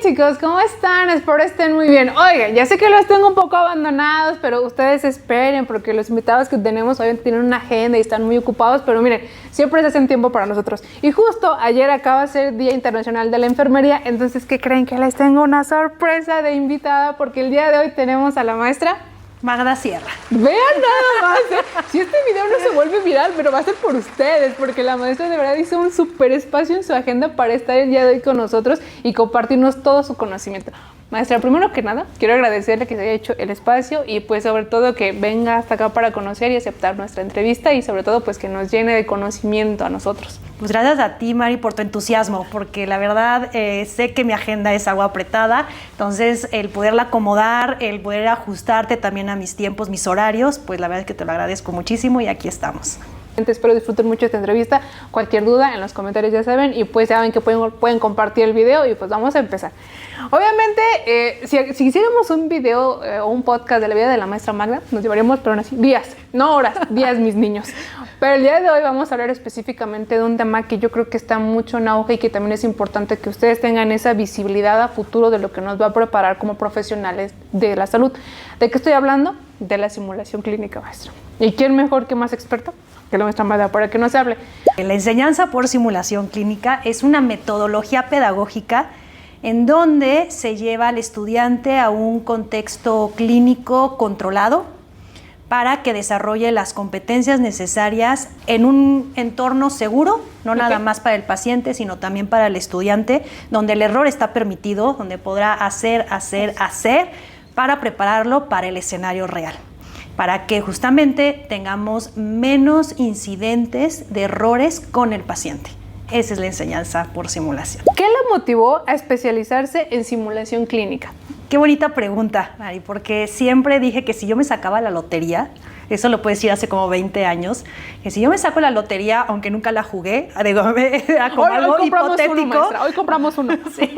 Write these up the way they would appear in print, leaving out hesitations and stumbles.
chicos, ¿cómo están? Espero estén muy bien. Oigan, ya sé que los tengo un poco abandonados, pero ustedes esperen porque los invitados que tenemos hoy tienen una agenda y están muy ocupados, pero miren, siempre se hacen tiempo para nosotros. Y justo ayer acaba de ser Día Internacional de la Enfermería, entonces, ¿qué creen? Que les tengo una sorpresa de invitada porque el día de hoy tenemos a la maestra Magda Sierra. Vean nada más, si este video no se vuelve viral, pero va a ser por ustedes, porque la maestra de verdad hizo un súper espacio en su agenda para estar el día de hoy con nosotros y compartirnos todo su conocimiento. Maestra, primero que nada, quiero agradecerle que se haya hecho el espacio y pues sobre todo que venga hasta acá para conocer y aceptar nuestra entrevista y sobre todo pues que nos llene de conocimiento a nosotros. Pues gracias a ti, Mari, por tu entusiasmo, porque la verdad sé que mi agenda es agua apretada, entonces el poderla acomodar, el poder ajustarte también a mis tiempos, mis horarios, pues la verdad es que te lo agradezco muchísimo y aquí estamos. Espero disfruten mucho esta entrevista. Cualquier duda en los comentarios ya saben y pues saben que pueden compartir el video y pues vamos a empezar. Obviamente, si hiciéramos un video o un podcast de la vida de la maestra Magda, nos llevaríamos pero así días, no horas, días mis niños. Pero el día de hoy vamos a hablar específicamente de un tema que yo creo que está mucho en auge y que también es importante que ustedes tengan esa visibilidad a futuro de lo que nos va a preparar como profesionales de la salud. ¿De qué estoy hablando? De la simulación clínica, maestra. ¿Y quién mejor que más experto que la maestra Magda para que nos hable? La enseñanza por simulación clínica es una metodología pedagógica en donde se lleva al estudiante a un contexto clínico controlado para que desarrolle las competencias necesarias en un entorno seguro, no nada más para el paciente, sino también para el estudiante, donde el error está permitido, donde podrá hacer para prepararlo para el escenario real, para que justamente tengamos menos incidentes de errores con el paciente. Esa es la enseñanza por simulación. ¿Qué la motivó a especializarse en simulación clínica? Qué bonita pregunta, Mari, porque siempre dije que si yo me sacaba la lotería, eso lo puedo decir hace como 20 años, que si yo me saco la lotería, aunque nunca la jugué, digo, como algo hipotético. Maestra, hoy compramos uno. Sí,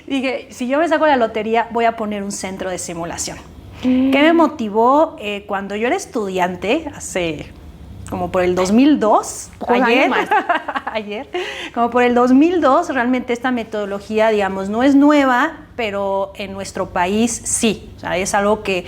dije, si yo me saco la lotería, voy a poner un centro de simulación. ¿Qué me motivó? Cuando yo era estudiante, hace como por el 2002, ayer, como por el 2002, realmente esta metodología, digamos, no es nueva, pero en nuestro país sí. O sea, es algo que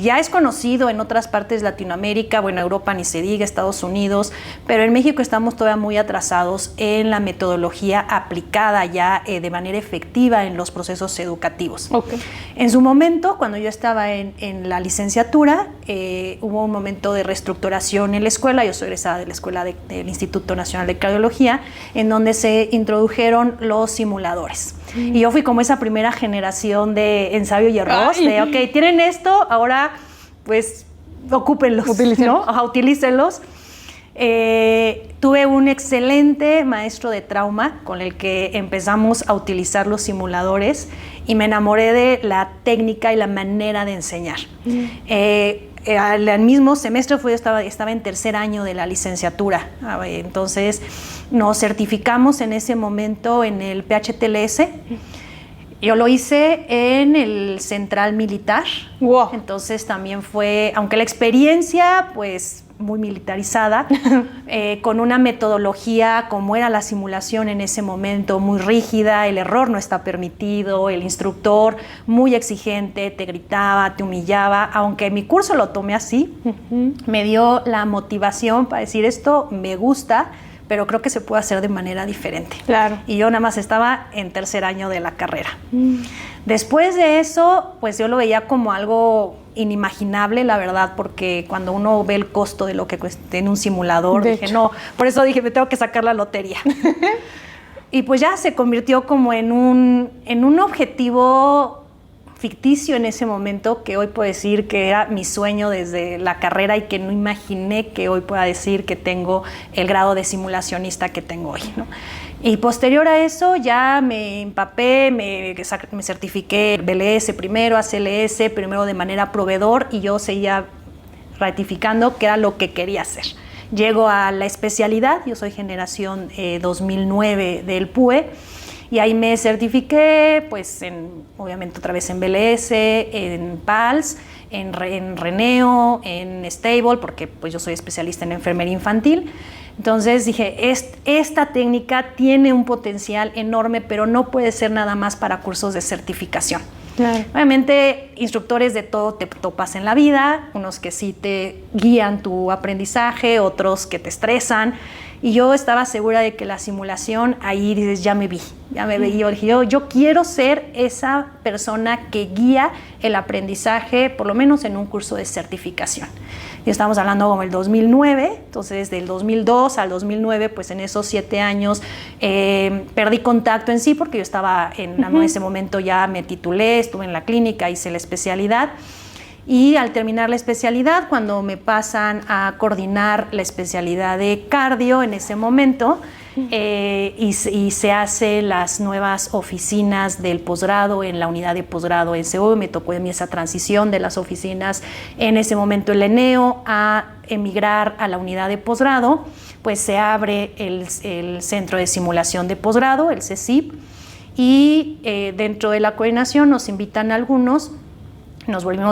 ya es conocido en otras partes de Latinoamérica, bueno, Europa ni se diga, Estados Unidos, pero en México estamos todavía muy atrasados en la metodología aplicada ya de manera efectiva en los procesos educativos. Okay. En su momento, cuando yo estaba en la licenciatura, hubo un momento de reestructuración en la escuela. Yo soy egresada de la escuela del Instituto Nacional de Cardiología, en donde se introdujeron los simuladores. Y yo fui como esa primera generación de ensayo y error, de ok, tienen esto, ahora pues ocúpenlos, utilícenlos, ¿no? Utilícenlos. Tuve un excelente maestro de trauma con el que empezamos a utilizar los simuladores y me enamoré de la técnica y la manera de enseñar. Al mismo semestre estaba en tercer año de la licenciatura, entonces nos certificamos en ese momento en el PHTLS. Yo lo hice en el Central Militar. Wow. Entonces también fue, aunque la experiencia pues muy militarizada, con una metodología como era la simulación en ese momento, muy rígida, el error no está permitido, el instructor muy exigente, te gritaba, te humillaba, aunque mi curso lo tomé así, me dio la motivación para decir esto me gusta, pero creo que se puede hacer de manera diferente. Claro. Y yo nada más estaba en tercer año de la carrera. Después de eso, pues yo lo veía como algo inimaginable, la verdad, porque cuando uno ve el costo de lo que cuesta en un simulador, dije, no, por eso dije, me tengo que sacar la lotería. Y pues ya se convirtió como en un objetivo ficticio en ese momento, que hoy puedo decir que era mi sueño desde la carrera y que no imaginé que hoy pueda decir que tengo el grado de simulacionista que tengo hoy, ¿no? Y posterior a eso ya me empapé, me certifiqué BLS primero, ACLS primero de manera proveedor y yo seguía ratificando que era lo que quería hacer. Llego a la especialidad, yo soy generación 2009 del PUE, y ahí me certifiqué, pues obviamente otra vez en BLS, en PALS, en Reneo, en Stable, porque pues yo soy especialista en enfermería infantil. Entonces dije, esta técnica tiene un potencial enorme, pero no puede ser nada más para cursos de certificación. Claro. Obviamente, instructores de todo te topas en la vida, unos que sí te guían tu aprendizaje, otros que te estresan. Y yo estaba segura de que la simulación, ahí dices, ya me vi. Yo dije, yo quiero ser esa persona que guía el aprendizaje, por lo menos en un curso de certificación. Y estamos hablando como el 2009, entonces del 2002 al 2009, pues en esos 7 años perdí contacto en sí, porque yo estaba en ese momento ya me titulé, estuve en la clínica, hice la especialidad. Y al terminar la especialidad, cuando me pasan a coordinar la especialidad de cardio en ese momento, y se hacen las nuevas oficinas del posgrado en la unidad de posgrado en CEU, me tocó en mí esa transición de las oficinas en ese momento el ENEO a emigrar a la unidad de posgrado, pues se abre el centro de simulación de posgrado, el CECIP, y dentro de la coordinación nos invitan a algunos.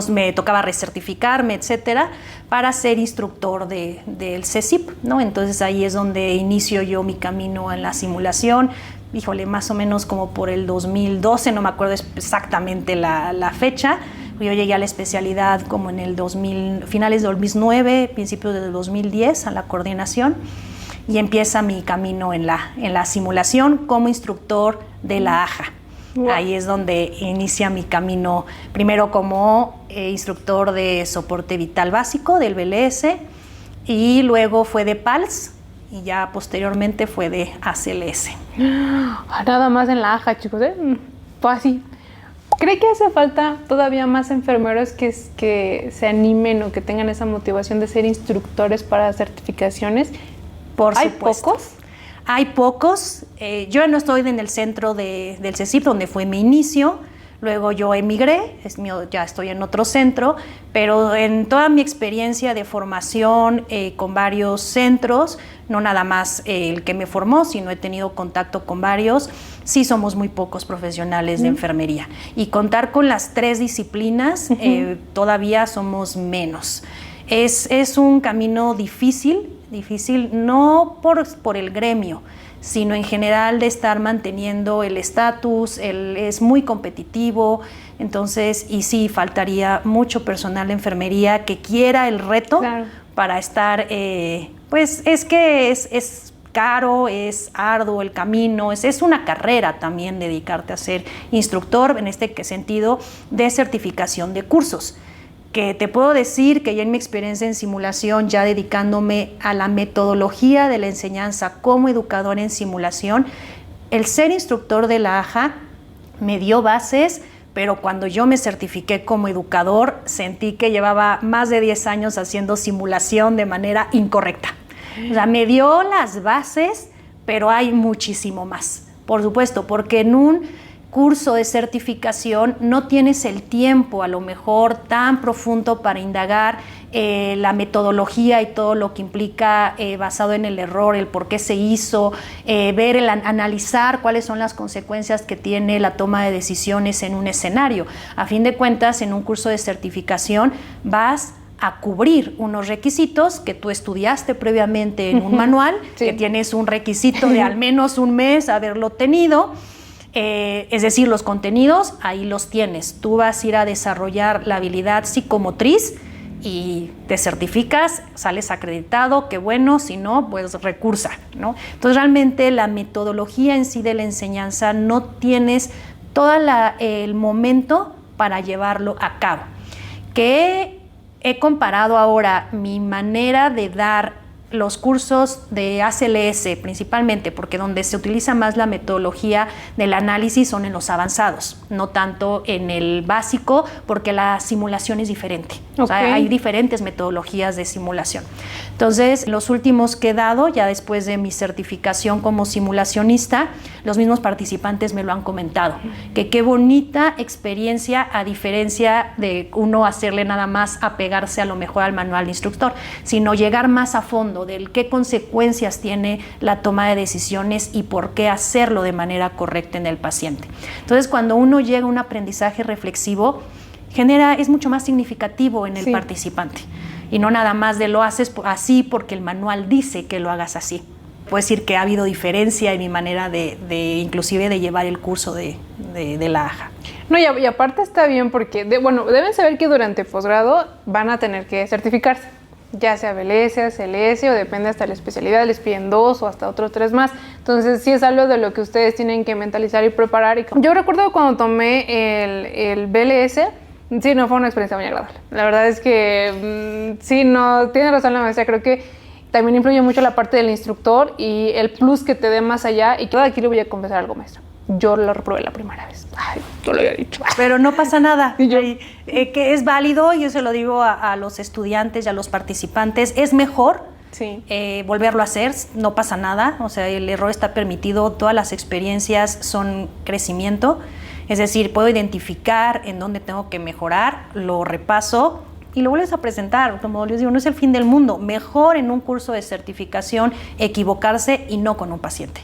Me tocaba recertificarme, etcétera, para ser instructor del CECIP, ¿no? Entonces ahí es donde inicio yo mi camino en la simulación, híjole, más o menos como por el 2012, no me acuerdo exactamente la fecha. Yo llegué a la especialidad como en el finales de 2009, principios del 2010, a la coordinación, y empieza mi camino en la simulación como instructor de la AJA. Wow. Ahí es donde inicia mi camino, primero como instructor de soporte vital básico del BLS, y luego fue de PALS, y ya posteriormente fue de ACLS. Nada más en la AJA, chicos, pues así. ¿Cree que hace falta todavía más enfermeros que se animen o que tengan esa motivación de ser instructores para certificaciones? Por ¿Hay supuesto. pocos? Hay pocos. Yo no estoy en el centro del CECIP, donde fue mi inicio. Luego yo emigré, ya estoy en otro centro, pero en toda mi experiencia de formación con varios centros, no nada más el que me formó, sino he tenido contacto con varios, sí somos muy pocos profesionales de enfermería. Y contar con las 3 disciplinas, todavía somos menos. Es un camino difícil no por el gremio, sino en general de estar manteniendo el estatus, es muy competitivo, entonces, y sí, faltaría mucho personal de enfermería que quiera el reto. Claro. Para estar, pues es que es caro, es arduo el camino, es una carrera también dedicarte a ser instructor, en este sentido de certificación de cursos. Que te puedo decir que ya en mi experiencia en simulación, ya dedicándome a la metodología de la enseñanza como educador en simulación, el ser instructor de la AJA me dio bases, pero cuando yo me certifiqué como educador, sentí que llevaba más de 10 años haciendo simulación de manera incorrecta. O sea, me dio las bases, pero hay muchísimo más. Por supuesto, porque en un curso de certificación no tienes el tiempo a lo mejor tan profundo para indagar la metodología y todo lo que implica basado en el error, el por qué se hizo, analizar cuáles son las consecuencias que tiene la toma de decisiones en un escenario. A fin de cuentas, en un curso de certificación vas a cubrir unos requisitos que tú estudiaste previamente en un manual, sí. Que tienes un requisito de al menos un mes haberlo tenido. Es decir, los contenidos ahí los tienes. Tú vas a ir a desarrollar la habilidad psicomotriz y te certificas, sales acreditado, qué bueno, si no, pues recursa, ¿no? Entonces realmente la metodología en sí de la enseñanza no tienes todo el momento para llevarlo a cabo. Que he comparado ahora mi manera de dar los cursos de ACLS principalmente, porque donde se utiliza más la metodología del análisis son en los avanzados, no tanto en el básico, porque la simulación es diferente. Okay. O sea, hay diferentes metodologías de simulación. Entonces, los últimos que he dado, ya después de mi certificación como simulacionista, los mismos participantes me lo han comentado, que qué bonita experiencia, a diferencia de uno hacerle nada más apegarse a lo mejor al manual de instructor, sino llegar más a fondo del qué consecuencias tiene la toma de decisiones y por qué hacerlo de manera correcta en el paciente. Entonces, cuando uno llega a un aprendizaje reflexivo, es mucho más significativo en el participante. y no nada más de lo haces así porque el manual dice que lo hagas así. Puedo decir que ha habido diferencia en mi manera de inclusive de llevar el curso de la AJA. No, y aparte está bien porque, deben saber que durante posgrado van a tener que certificarse, ya sea BLS, CLS o depende hasta la especialidad, les piden 2 o hasta otros 3 más. Entonces sí es algo de lo que ustedes tienen que mentalizar y preparar. Yo recuerdo cuando tomé el BLS, sí, no fue una experiencia muy agradable. La verdad es que sí, no, tiene razón la maestra, creo que también influye mucho la parte del instructor y el plus que te dé más allá. Y todo aquí le voy a confesar algo, maestra. Yo lo reprobé la primera vez. Ay, yo lo había dicho. Pero no pasa nada. Y yo, que es válido, yo se lo digo a los estudiantes y a los participantes, es mejor sí. Volverlo a hacer, no pasa nada, o sea, el error está permitido, todas las experiencias son crecimiento, es decir, puedo identificar en dónde tengo que mejorar, lo repaso y lo vuelves a presentar. Como les digo, no es el fin del mundo, mejor en un curso de certificación equivocarse y no con un paciente,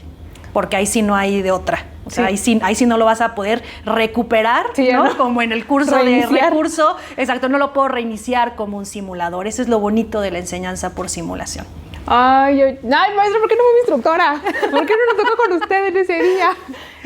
porque ahí sí no hay de otra. O sea, sí. ahí sí no lo vas a poder recuperar, sí, ¿no? Como en el curso de recurso. Exacto, no lo puedo reiniciar como un simulador. Eso es lo bonito de la enseñanza por simulación. Ay, maestra, ¿por qué no fue mi instructora? ¿Por qué no nos tocó con usted en ese día?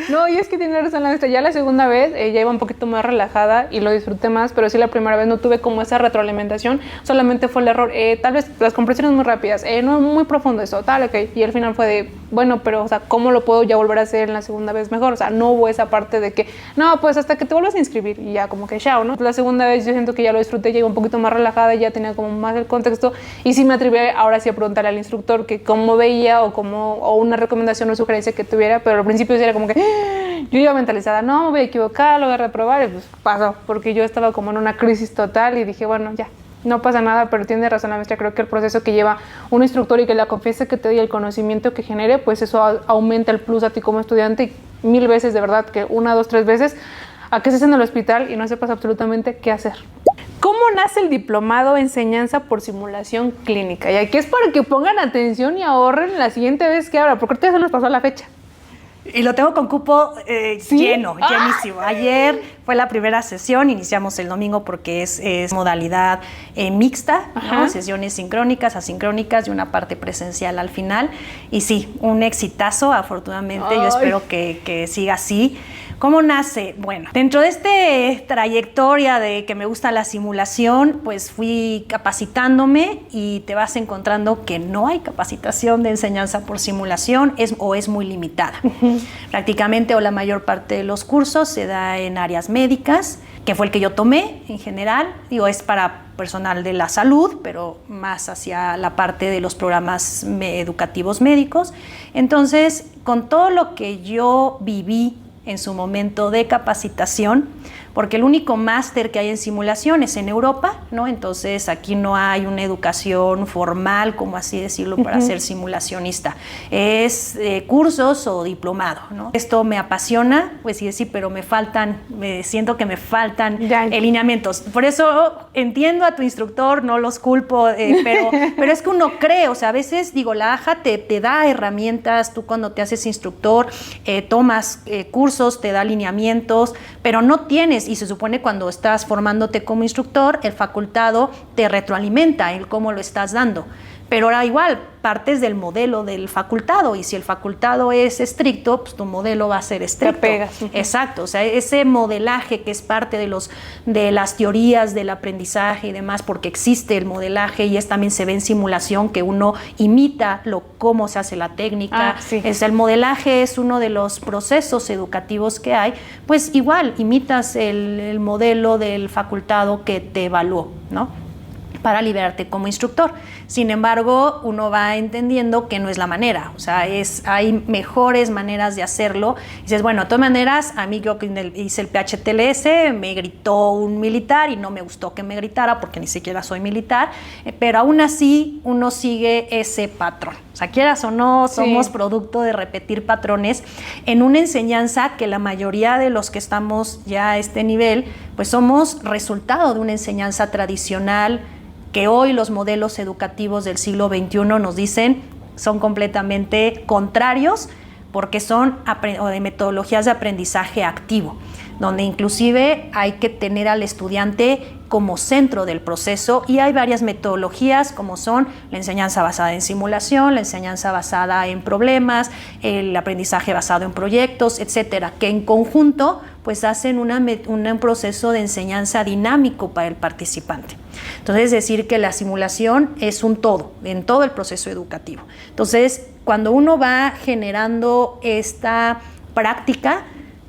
No, y es que tiene razón la maestra. Ya la segunda vez ya iba un poquito más relajada y lo disfruté más, pero sí la primera vez no tuve como esa retroalimentación, solamente fue el error. Tal vez las compresiones muy rápidas, no muy profundo eso, tal, ok. Y al final fue de, bueno, pero, o sea, ¿cómo lo puedo ya volver a hacer en la segunda vez mejor? O sea, no hubo esa parte de que, no, pues hasta que te vuelvas a inscribir y ya como que chao, ¿no? La segunda vez yo siento que ya lo disfruté, ya iba un poquito más relajada, ya tenía como más el contexto y sí me atreví ahora sí a preguntarle al instructor que cómo veía o una recomendación o sugerencia que tuviera, pero al principio sí era como que yo iba mentalizada, no, me voy a equivocar, lo voy a reprobar, y pues pasó, porque yo estaba como en una crisis total y dije, bueno, ya, no pasa nada, pero tiene razón la maestra, creo que el proceso que lleva un instructor y que la confianza que te dé y el conocimiento que genere, pues eso aumenta el plus a ti como estudiante y 1000 veces, de verdad, que 1, 2, 3 veces, a que estés en el hospital y no sepas absolutamente qué hacer. ¿Cómo nace el diplomado Enseñanza por Simulación Clínica? Y aquí es para que pongan atención y ahorren la siguiente vez que abra, porque ahorita se nos pasó la fecha. Y lo tengo con cupo lleno, llenísimo. Ayer fue la primera sesión, iniciamos el domingo porque es modalidad mixta, ¿no? Sesiones sincrónicas, asincrónicas y una parte presencial al final. Y sí, un exitazo, afortunadamente. Yo espero que siga así. ¿Cómo nace? Bueno, dentro de esta trayectoria de que me gusta la simulación, pues fui capacitándome y te vas encontrando que no hay capacitación de enseñanza por simulación o es muy limitada. Prácticamente o la mayor parte de los cursos se da en áreas médicas, que fue el que yo tomé en general. Digo, es para personal de la salud, pero más hacia la parte de los programas educativos médicos. Entonces, con todo lo que yo viví en su momento de capacitación, porque el único máster que hay en simulación es en Europa, ¿no? Entonces aquí no hay una educación formal, como así decirlo, para ser simulacionista. Es cursos o diplomado, ¿no? Esto me apasiona, pues sí, pero siento que me faltan lineamientos. Por eso entiendo a tu instructor, no los culpo, pero es que uno cree, o sea, a veces digo, la AJA te da herramientas, tú cuando te haces instructor, tomas cursos, te da lineamientos, pero no tienes, y se supone cuando estás formándote como instructor, el facultado te retroalimenta en cómo lo estás dando. Pero ahora igual, partes del modelo del facultado, y si el facultado es estricto, pues tu modelo va a ser estricto. Te pegas. Exacto, o sea, ese modelaje que es parte de las teorías del aprendizaje y demás, porque existe el modelaje y también se ve en simulación que uno imita cómo se hace la técnica. El modelaje es uno de los procesos educativos que hay, pues igual imitas el modelo del facultado que te evaluó, ¿no? Para liberarte como instructor. Sin embargo, uno va entendiendo que no es la manera, o sea, hay mejores maneras de hacerlo. Y dices, bueno, de todas maneras, a mí yo hice el PHTLS, me gritó un militar y no me gustó que me gritara porque ni siquiera soy militar, pero aún así uno sigue ese patrón. O sea, quieras o no, somos producto de repetir patrones en una enseñanza que la mayoría de los que estamos ya a este nivel, pues somos resultado de una enseñanza tradicional que hoy los modelos educativos del siglo XXI nos dicen son completamente contrarios porque son de metodologías de aprendizaje activo. donde inclusive hay que tener al estudiante como centro del proceso, y hay varias metodologías como son la enseñanza basada en simulación, la enseñanza basada en problemas, el aprendizaje basado en proyectos, etcétera, que en conjunto pues hacen un proceso de enseñanza dinámico para el participante. Entonces, es decir que la simulación es un todo en todo el proceso educativo. Entonces, cuando uno va generando esta práctica,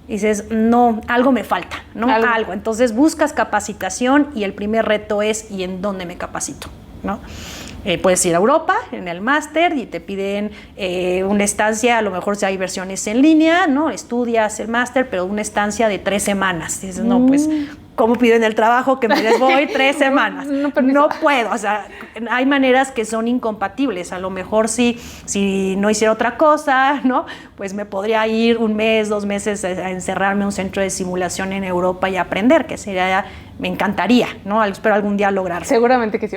dices, no, algo me falta, ¿no? Algo. Entonces buscas capacitación, y el primer reto es, ¿y en dónde me capacito? ¿No? Puedes ir a Europa en el máster y te piden una estancia, a lo mejor si hay versiones en línea, ¿no? Estudias el máster, pero una estancia de 3 semanas. Dices, no, pues, ¿cómo pido en el trabajo que me les voy 3 semanas? No puedo, o sea, hay maneras que son incompatibles. A lo mejor si no hiciera otra cosa, ¿no? Pues me podría ir 1 mes, 2 meses a encerrarme en un centro de simulación en Europa y aprender, que sería, me encantaría, ¿no? Espero algún día lograrlo. Seguramente que sí.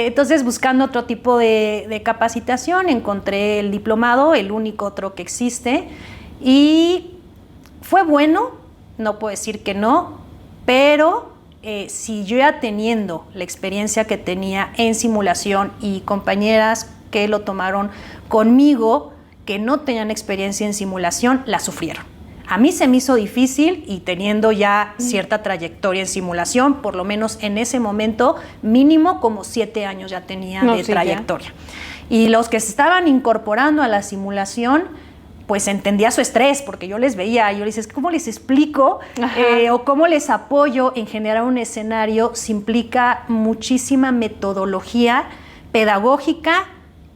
Entonces, buscando otro tipo de capacitación, encontré el diplomado, el único otro que existe, y fue bueno. No puedo decir que no, pero si yo ya teniendo la experiencia que tenía en simulación y compañeras que lo tomaron conmigo, que no tenían experiencia en simulación, la sufrieron. A mí se me hizo difícil, y teniendo ya cierta trayectoria en simulación, por lo menos en ese momento, mínimo como 7 años ya tenía de trayectoria. Ya. Y los que se estaban incorporando a la simulación, pues entendía su estrés, porque yo les veía, yo les decía, ¿cómo les explico? O cómo les apoyo en generar un escenario si implica muchísima metodología pedagógica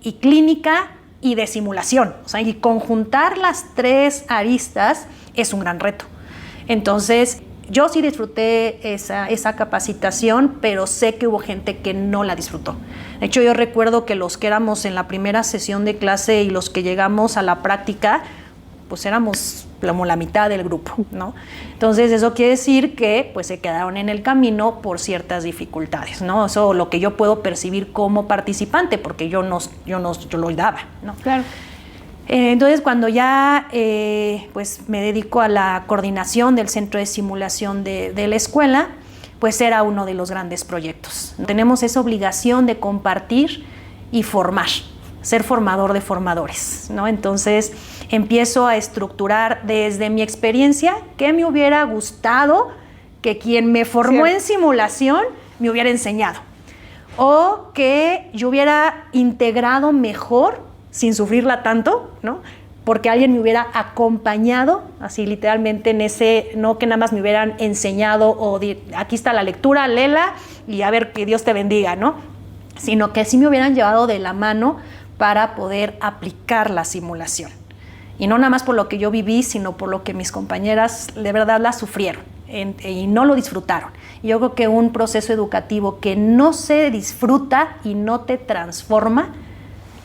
y clínica y de simulación. O sea, y conjuntar las 3 aristas es un gran reto. Entonces, yo sí disfruté esa capacitación, pero sé que hubo gente que no la disfrutó. De hecho, yo recuerdo que los que éramos en la primera sesión de clase y los que llegamos a la práctica, pues éramos como la mitad del grupo, ¿no? Entonces, eso quiere decir que pues se quedaron en el camino por ciertas dificultades, ¿no? Eso lo que yo puedo percibir como participante, porque yo lo daba, ¿no? Claro. Entonces, cuando ya pues me dedico a la coordinación del centro de simulación de la escuela, pues era uno de los grandes proyectos. Tenemos esa obligación de compartir y formar, ser formador de formadores, ¿no? Entonces, empiezo a estructurar desde mi experiencia qué me hubiera gustado que quien me formó en simulación me hubiera enseñado, o que yo hubiera integrado mejor sin sufrirla tanto, ¿no? Porque alguien me hubiera acompañado, así literalmente en ese, no que nada más me hubieran enseñado o aquí está la lectura, léela y a ver que Dios te bendiga, ¿no? Sino que sí me hubieran llevado de la mano para poder aplicar la simulación. Y no nada más por lo que yo viví, sino por lo que mis compañeras de verdad la sufrieron y no lo disfrutaron. Y yo creo que un proceso educativo que no se disfruta y no te transforma,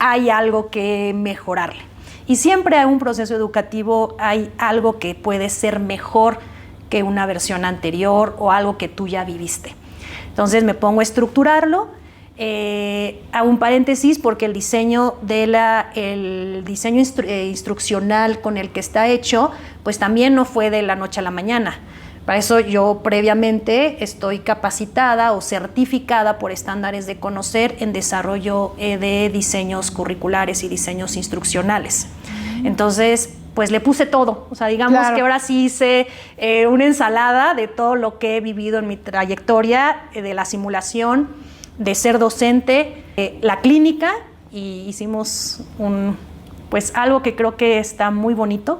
hay algo que mejorarle. Y siempre en un proceso educativo hay algo que puede ser mejor que una versión anterior o algo que tú ya viviste. Entonces me pongo a estructurarlo, hago un paréntesis porque el diseño instruccional con el que está hecho, pues también no fue de la noche a la mañana. Para eso yo previamente estoy capacitada o certificada por estándares de conocer en desarrollo de diseños curriculares y diseños instruccionales. Entonces, pues le puse todo. O sea, digamos que ahora sí hice una ensalada de todo lo que he vivido en mi trayectoria de la simulación, de ser docente, la clínica, y hicimos pues algo que creo que está muy bonito,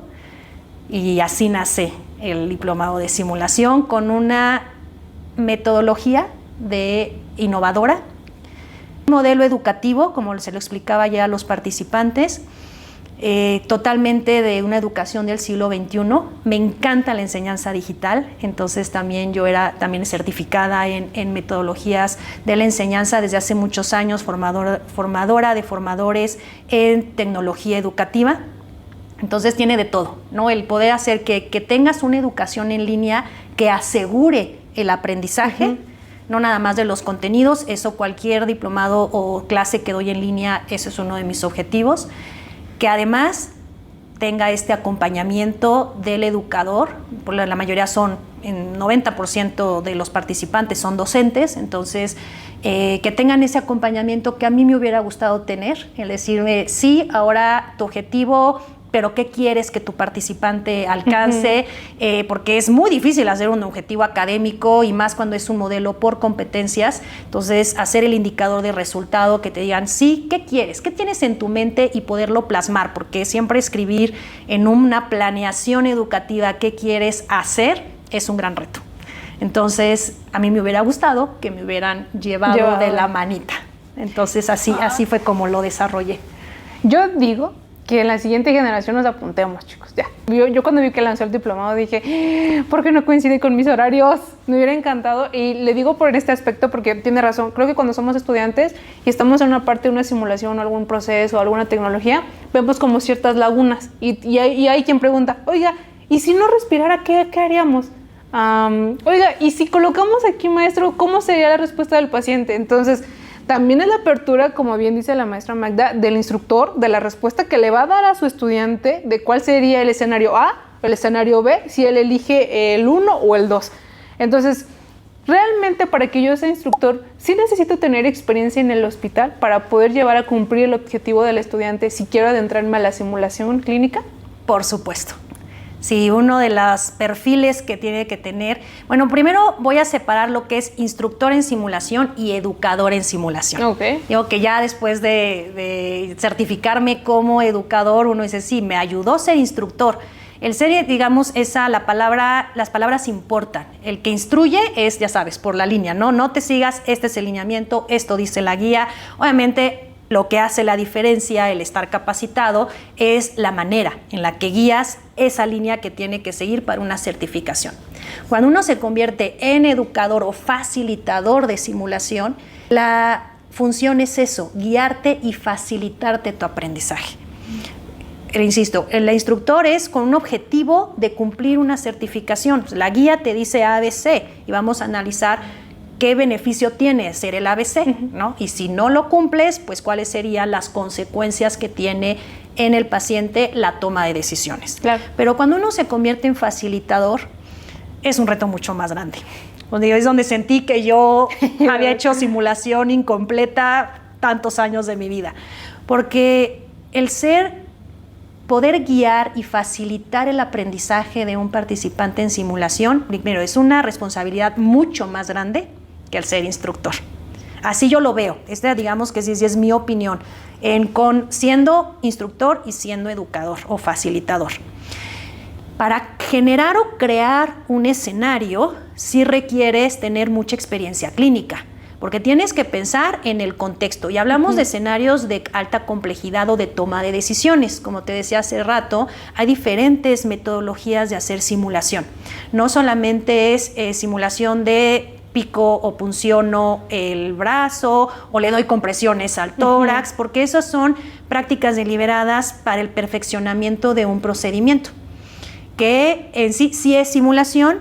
y así nace el diplomado de simulación con una metodología innovadora, un modelo educativo, como se lo explicaba ya a los participantes, totalmente de una educación del siglo XXI. Me encanta la enseñanza digital, entonces también yo era certificada en metodologías de la enseñanza desde hace muchos años, formadora de formadores en tecnología educativa. Entonces tiene de todo, ¿no? El poder hacer que tengas una educación en línea que asegure el aprendizaje, no nada más de los contenidos. Eso cualquier diplomado o clase que doy en línea, ese es uno de mis objetivos. Que además tenga este acompañamiento del educador, por la mayoría son, en 90% de los participantes son docentes, entonces que tengan ese acompañamiento que a mí me hubiera gustado tener, el decirme, sí, ahora tu objetivo, pero ¿qué quieres que tu participante alcance? Porque es muy difícil hacer un objetivo académico y más cuando es un modelo por competencias. Entonces, hacer el indicador de resultado que te digan, sí, ¿qué quieres? ¿Qué tienes en tu mente? Y poderlo plasmar, porque siempre escribir en una planeación educativa qué quieres hacer es un gran reto. Entonces, a mí me hubiera gustado que me hubieran llevado de la manita. Entonces, así fue como lo desarrollé. Yo digo que en la siguiente generación nos apuntemos, chicos, ya. Yo cuando vi que lanzó el diplomado dije, ¿por qué no coincide con mis horarios? Me hubiera encantado, y le digo por este aspecto porque tiene razón. Creo que cuando somos estudiantes y estamos en una parte de una simulación o algún proceso o alguna tecnología, vemos como ciertas lagunas y hay quien pregunta, oiga, ¿y si no respirara, qué haríamos? Oiga, ¿y si colocamos aquí, maestro, cómo sería la respuesta del paciente? Entonces, también es la apertura, como bien dice la maestra Magda, del instructor, de la respuesta que le va a dar a su estudiante de cuál sería el escenario A o el escenario B, si él elige el 1 o el 2. Entonces, realmente para que yo sea instructor, sí necesito tener experiencia en el hospital para poder llevar a cumplir el objetivo del estudiante si quiero adentrarme a la simulación clínica. Por supuesto. Sí, uno de los perfiles que tiene que tener, bueno, primero voy a separar lo que es instructor en simulación y educador en simulación. Okay. Digo que ya después de certificarme como educador, uno dice, sí, me ayudó a ser instructor. El ser, digamos, las palabras importan. El que instruye es, ya sabes, por la línea, ¿no? No te sigas, este es el lineamiento, esto dice la guía. Obviamente, lo que hace la diferencia, el estar capacitado, es la manera en la que guías esa línea que tiene que seguir para una certificación. Cuando uno se convierte en educador o facilitador de simulación, la función es eso, guiarte y facilitarte tu aprendizaje. Insisto, el instructor es con un objetivo de cumplir una certificación. La guía te dice ABC y vamos a analizar qué beneficio tiene ser el ABC, ¿no? Y si no lo cumples, pues cuáles serían las consecuencias que tiene en el paciente la toma de decisiones. Claro. Pero cuando uno se convierte en facilitador, es un reto mucho más grande. Es donde sentí que yo había hecho simulación incompleta tantos años de mi vida. Porque poder guiar y facilitar el aprendizaje de un participante en simulación, primero, es una responsabilidad mucho más grande que el ser instructor. Así yo lo veo. Digamos que sí es mi opinión, siendo instructor y siendo educador o facilitador. Para generar o crear un escenario, sí requieres tener mucha experiencia clínica, porque tienes que pensar en el contexto. Y hablamos de escenarios de alta complejidad o de toma de decisiones. Como te decía hace rato, hay diferentes metodologías de hacer simulación. No solamente es simulación de pico o punciono el brazo o le doy compresiones al tórax, porque esas son prácticas deliberadas para el perfeccionamiento de un procedimiento, que en sí es simulación,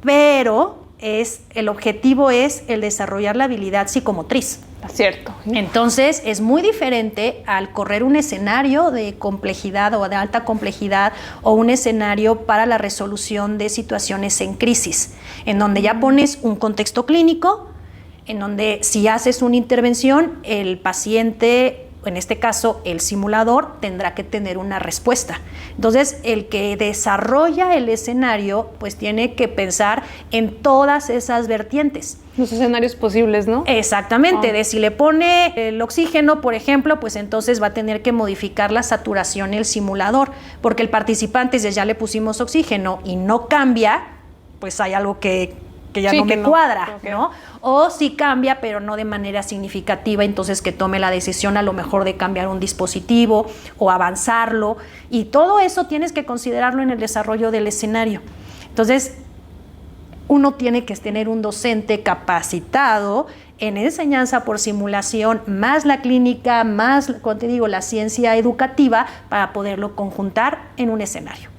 pero el objetivo es el desarrollar la habilidad psicomotriz. Cierto. Entonces es muy diferente al correr un escenario de complejidad o de alta complejidad o un escenario para la resolución de situaciones en crisis, en donde ya pones un contexto clínico, en donde si haces una intervención, el paciente, en este caso el simulador, tendrá que tener una respuesta. Entonces el que desarrolla el escenario pues tiene que pensar en todas esas vertientes. Los escenarios posibles, ¿no? Exactamente, de si le pone el oxígeno, por ejemplo, pues entonces va a tener que modificar la saturación el simulador, porque el participante, si ya le pusimos oxígeno y no cambia, pues hay algo que ya no me cuadra, ¿no? O si cambia, pero no de manera significativa, entonces que tome la decisión a lo mejor de cambiar un dispositivo o avanzarlo, y todo eso tienes que considerarlo en el desarrollo del escenario. Entonces, uno tiene que tener un docente capacitado en enseñanza por simulación, más la clínica, más, como te digo, la ciencia educativa, para poderlo conjuntar en un escenario.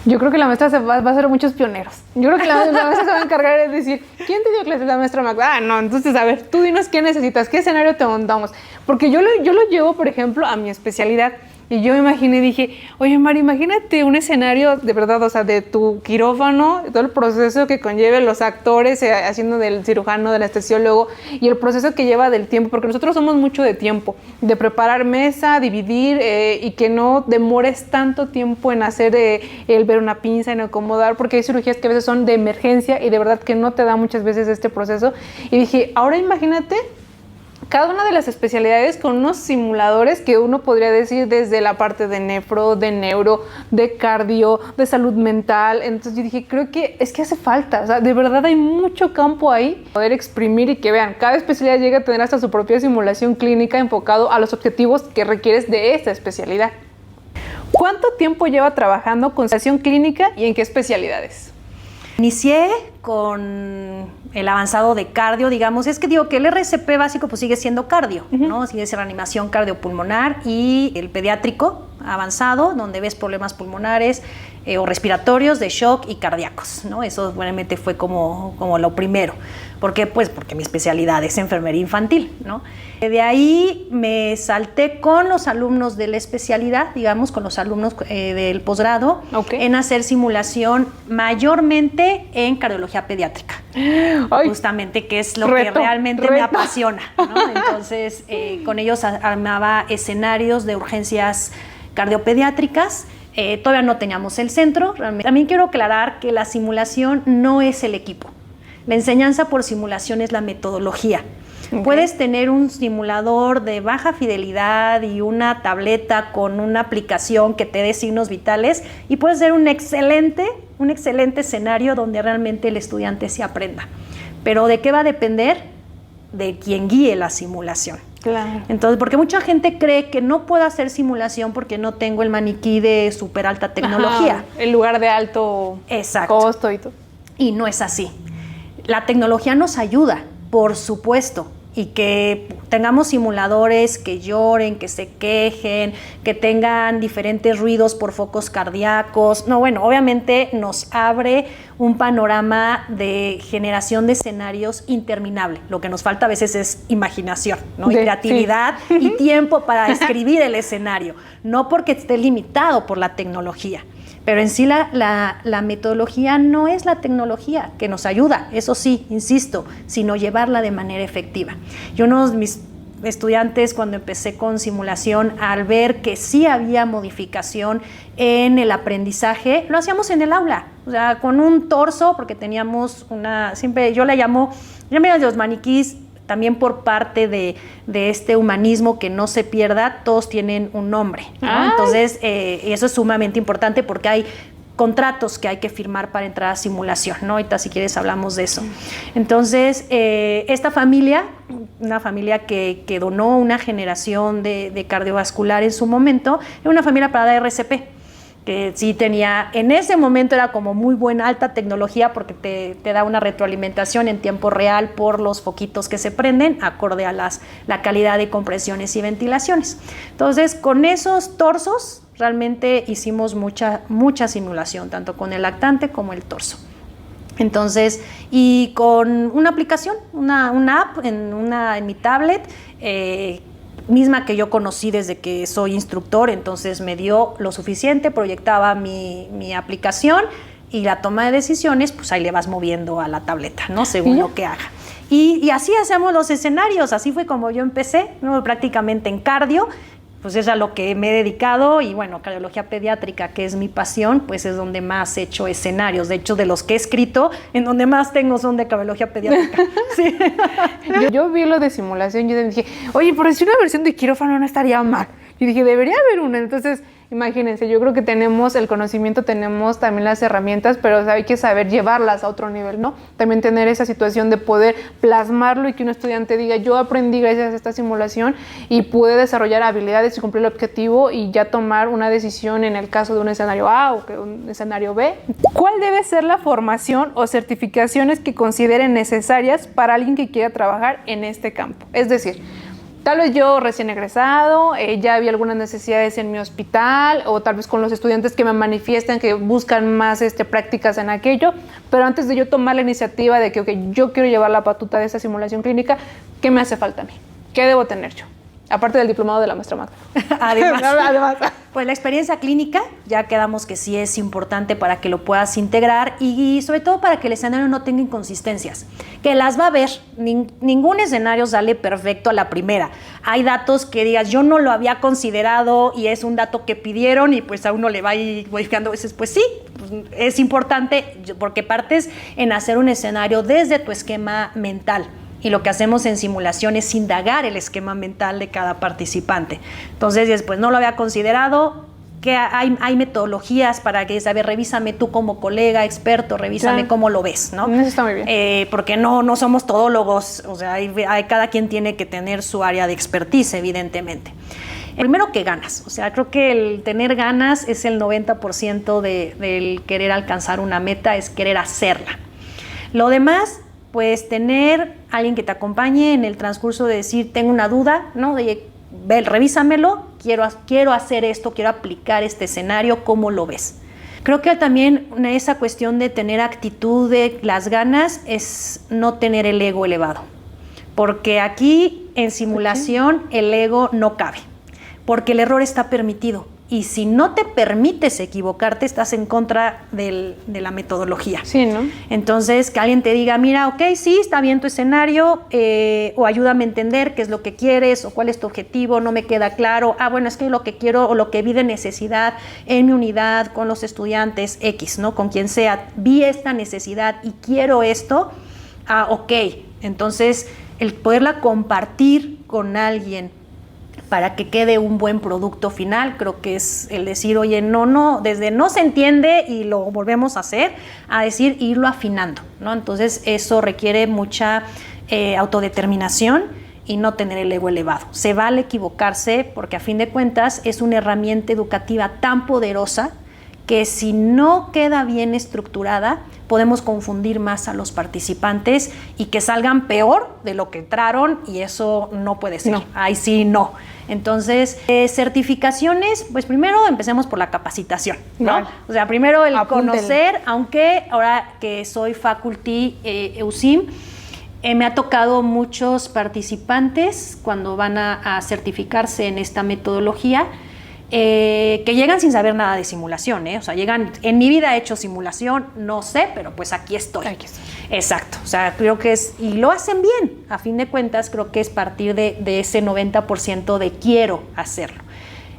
Yo creo que la maestra va a ser muchos pioneros. Yo creo que la maestra se va a encargar de decir, ¿quién te dio clases? La maestra Magda. No, entonces, a ver, tú dinos qué necesitas, qué escenario te montamos. Porque yo lo llevo, por ejemplo, a mi especialidad. Y yo me imaginé, dije, oye, Mari, imagínate un escenario de verdad, o sea, de tu quirófano, todo el proceso que conlleve los actores haciendo del cirujano, del anestesiólogo, y el proceso que lleva del tiempo, porque nosotros somos mucho de tiempo, de preparar mesa, dividir, y que no demores tanto tiempo en hacer el ver una pinza, en acomodar, porque hay cirugías que a veces son de emergencia y de verdad que no te da muchas veces este proceso. Y dije, ahora imagínate cada una de las especialidades con unos simuladores que uno podría decir desde la parte de nefro, de neuro, de cardio, de salud mental. Entonces yo dije, creo que es que hace falta, o sea, de verdad hay mucho campo ahí, poder exprimir y que vean, cada especialidad llega a tener hasta su propia simulación clínica enfocado a los objetivos que requieres de esta especialidad. ¿Cuánto tiempo lleva trabajando con simulación clínica y en qué especialidades? Inicié con el avanzado de cardio, digamos, es que digo que el RCP básico pues sigue siendo cardio, ¿no? Sigue siendo reanimación cardiopulmonar, y el pediátrico avanzado, donde ves problemas pulmonares o respiratorios, de shock y cardíacos, ¿no? Eso realmente fue como lo primero. ¿Por qué? Pues porque mi especialidad es enfermería infantil, ¿no? De ahí me salté con los alumnos de la especialidad, digamos, con los alumnos del posgrado, en hacer simulación mayormente en cardiología pediátrica. Ay, justamente, que es lo que realmente me apasiona, ¿no? Entonces, con ellos armaba escenarios de urgencias cardiopediátricas. Todavía no teníamos el centro. Realmente. También quiero aclarar que la simulación no es el equipo. La enseñanza por simulación es la metodología. Puedes tener un simulador de baja fidelidad y una tableta con una aplicación que te dé signos vitales, y puede ser un excelente escenario donde realmente el estudiante se aprenda. Pero ¿de qué va a depender? De quien guíe la simulación. Claro. Entonces, porque mucha gente cree que no puedo hacer simulación porque no tengo el maniquí de súper alta tecnología. Ajá, el lugar de alto costo y todo. Y no es así. La tecnología nos ayuda, por supuesto, y que tengamos simuladores que lloren, que se quejen, que tengan diferentes ruidos por focos cardíacos. No, bueno, obviamente nos abre un panorama de generación de escenarios interminable. Lo que nos falta a veces es imaginación, ¿no? Y creatividad, sí, y tiempo para escribir el escenario, no porque esté limitado por la tecnología. Pero en sí la metodología no es la tecnología que nos ayuda, eso sí, insisto, sino llevarla de manera efectiva. Y uno de mis estudiantes, cuando empecé con simulación, al ver que sí había modificación en el aprendizaje, lo hacíamos en el aula, o sea, con un torso, porque teníamos siempre yo le llamo los maniquís, también por parte de este humanismo que no se pierda, todos tienen un nombre, ¿no? Entonces, eso es sumamente importante porque hay contratos que hay que firmar para entrar a simulación, ¿no? Ahorita, si quieres, hablamos de eso. Entonces, esta familia, una familia que donó una generación de cardiovascular en su momento, era una familia para dar RCP, que sí tenía, en ese momento era como muy buena, alta tecnología, porque te da una retroalimentación en tiempo real por los foquitos que se prenden, acorde a la calidad de compresiones y ventilaciones. Entonces, con esos torsos, realmente hicimos mucha simulación, tanto con el lactante como el torso. Entonces, y con una aplicación, una app en mi tablet, misma que yo conocí desde que soy instructor, entonces me dio lo suficiente, proyectaba mi aplicación, y la toma de decisiones, pues ahí le vas moviendo a la tableta, ¿no? Según lo que haga. Y así hacemos los escenarios, así fue como yo empecé, ¿no? Prácticamente en cardio, pues es a lo que me he dedicado, y bueno, cardiología pediátrica, que es mi pasión, pues es donde más he hecho escenarios. De hecho, de los que he escrito, en donde más tengo son de cardiología pediátrica. Sí. Yo vi lo de simulación, yo dije, oye, por si una versión de quirófano no estaría mal. Y dije, debería haber una. Entonces, imagínense, yo creo que tenemos el conocimiento, tenemos también las herramientas, pero hay que saber llevarlas a otro nivel, ¿no? También tener esa situación de poder plasmarlo y que un estudiante diga, yo aprendí gracias a esta simulación y pude desarrollar habilidades y cumplir el objetivo, y ya tomar una decisión en el caso de un escenario A o un escenario B. ¿Cuál debe ser la formación o certificaciones que consideren necesarias para alguien que quiera trabajar en este campo? Es decir, tal vez yo recién egresado, ya había algunas necesidades en mi hospital, o tal vez con los estudiantes que me manifiestan que buscan más prácticas en aquello, pero antes de yo tomar la iniciativa de que yo quiero llevar la batuta de esa simulación clínica, ¿qué me hace falta a mí? ¿Qué debo tener yo? Aparte del diplomado de la maestra Magda. Además. Pues la experiencia clínica, ya quedamos que sí es importante para que lo puedas integrar y sobre todo para que el escenario no tenga inconsistencias, que las va a haber. Ningún escenario sale perfecto a la primera. Hay datos que digas, yo no lo había considerado y es un dato que pidieron y pues a uno le va a ir modificando a veces, pues sí, pues es importante porque partes en hacer un escenario desde tu esquema mental. Y lo que hacemos en simulación es indagar el esquema mental de cada participante. Entonces, después no lo había considerado, que hay metodologías para que, a ver, revísame tú como colega, experto, revísame cómo lo ves, ¿no? Eso está muy bien. Porque no somos todólogos, o sea, cada quien tiene que tener su área de expertise, evidentemente. Primero que ganas, o sea, creo que el tener ganas es el 90% del querer alcanzar una meta, es querer hacerla. Lo demás, pues tener alguien que te acompañe en el transcurso de decir, tengo una duda, ¿no? De, revísamelo, quiero hacer esto, quiero aplicar este escenario, ¿cómo lo ves? Creo que también esa cuestión de tener actitud, de las ganas, es no tener el ego elevado. Porque aquí en simulación el ego no cabe, porque el error está permitido. Y si no te permites equivocarte, estás en contra de la metodología. Sí, ¿no? Entonces, que alguien te diga, mira, ok, sí, está bien tu escenario, o ayúdame a entender qué es lo que quieres, o cuál es tu objetivo, no me queda claro. Bueno, es que lo que quiero, o lo que vi de necesidad en mi unidad, con los estudiantes X, ¿no? Con quien sea, vi esta necesidad y quiero esto, ok. Entonces, el poderla compartir con alguien para que quede un buen producto final, creo que es el decir, oye, desde no se entiende y lo volvemos a hacer, a decir, irlo afinando, ¿no? Entonces, eso requiere mucha autodeterminación y no tener el ego elevado. Se vale equivocarse porque a fin de cuentas es una herramienta educativa tan poderosa que si no queda bien estructurada, podemos confundir más a los participantes y que salgan peor de lo que entraron, y eso no puede ser. No. Ahí sí no. Entonces, certificaciones, pues primero empecemos por la capacitación, ¿no? Vale. O sea, primero el conocer, aunque ahora que soy faculty EUSIM, me ha tocado muchos participantes cuando van a certificarse en esta metodología, que llegan sin saber nada de simulación, ¿eh? O sea, llegan, en mi vida he hecho simulación, no sé, pero pues aquí estoy. Exacto, o sea, creo que y lo hacen bien, a fin de cuentas creo que es partir de ese 90% de quiero hacerlo.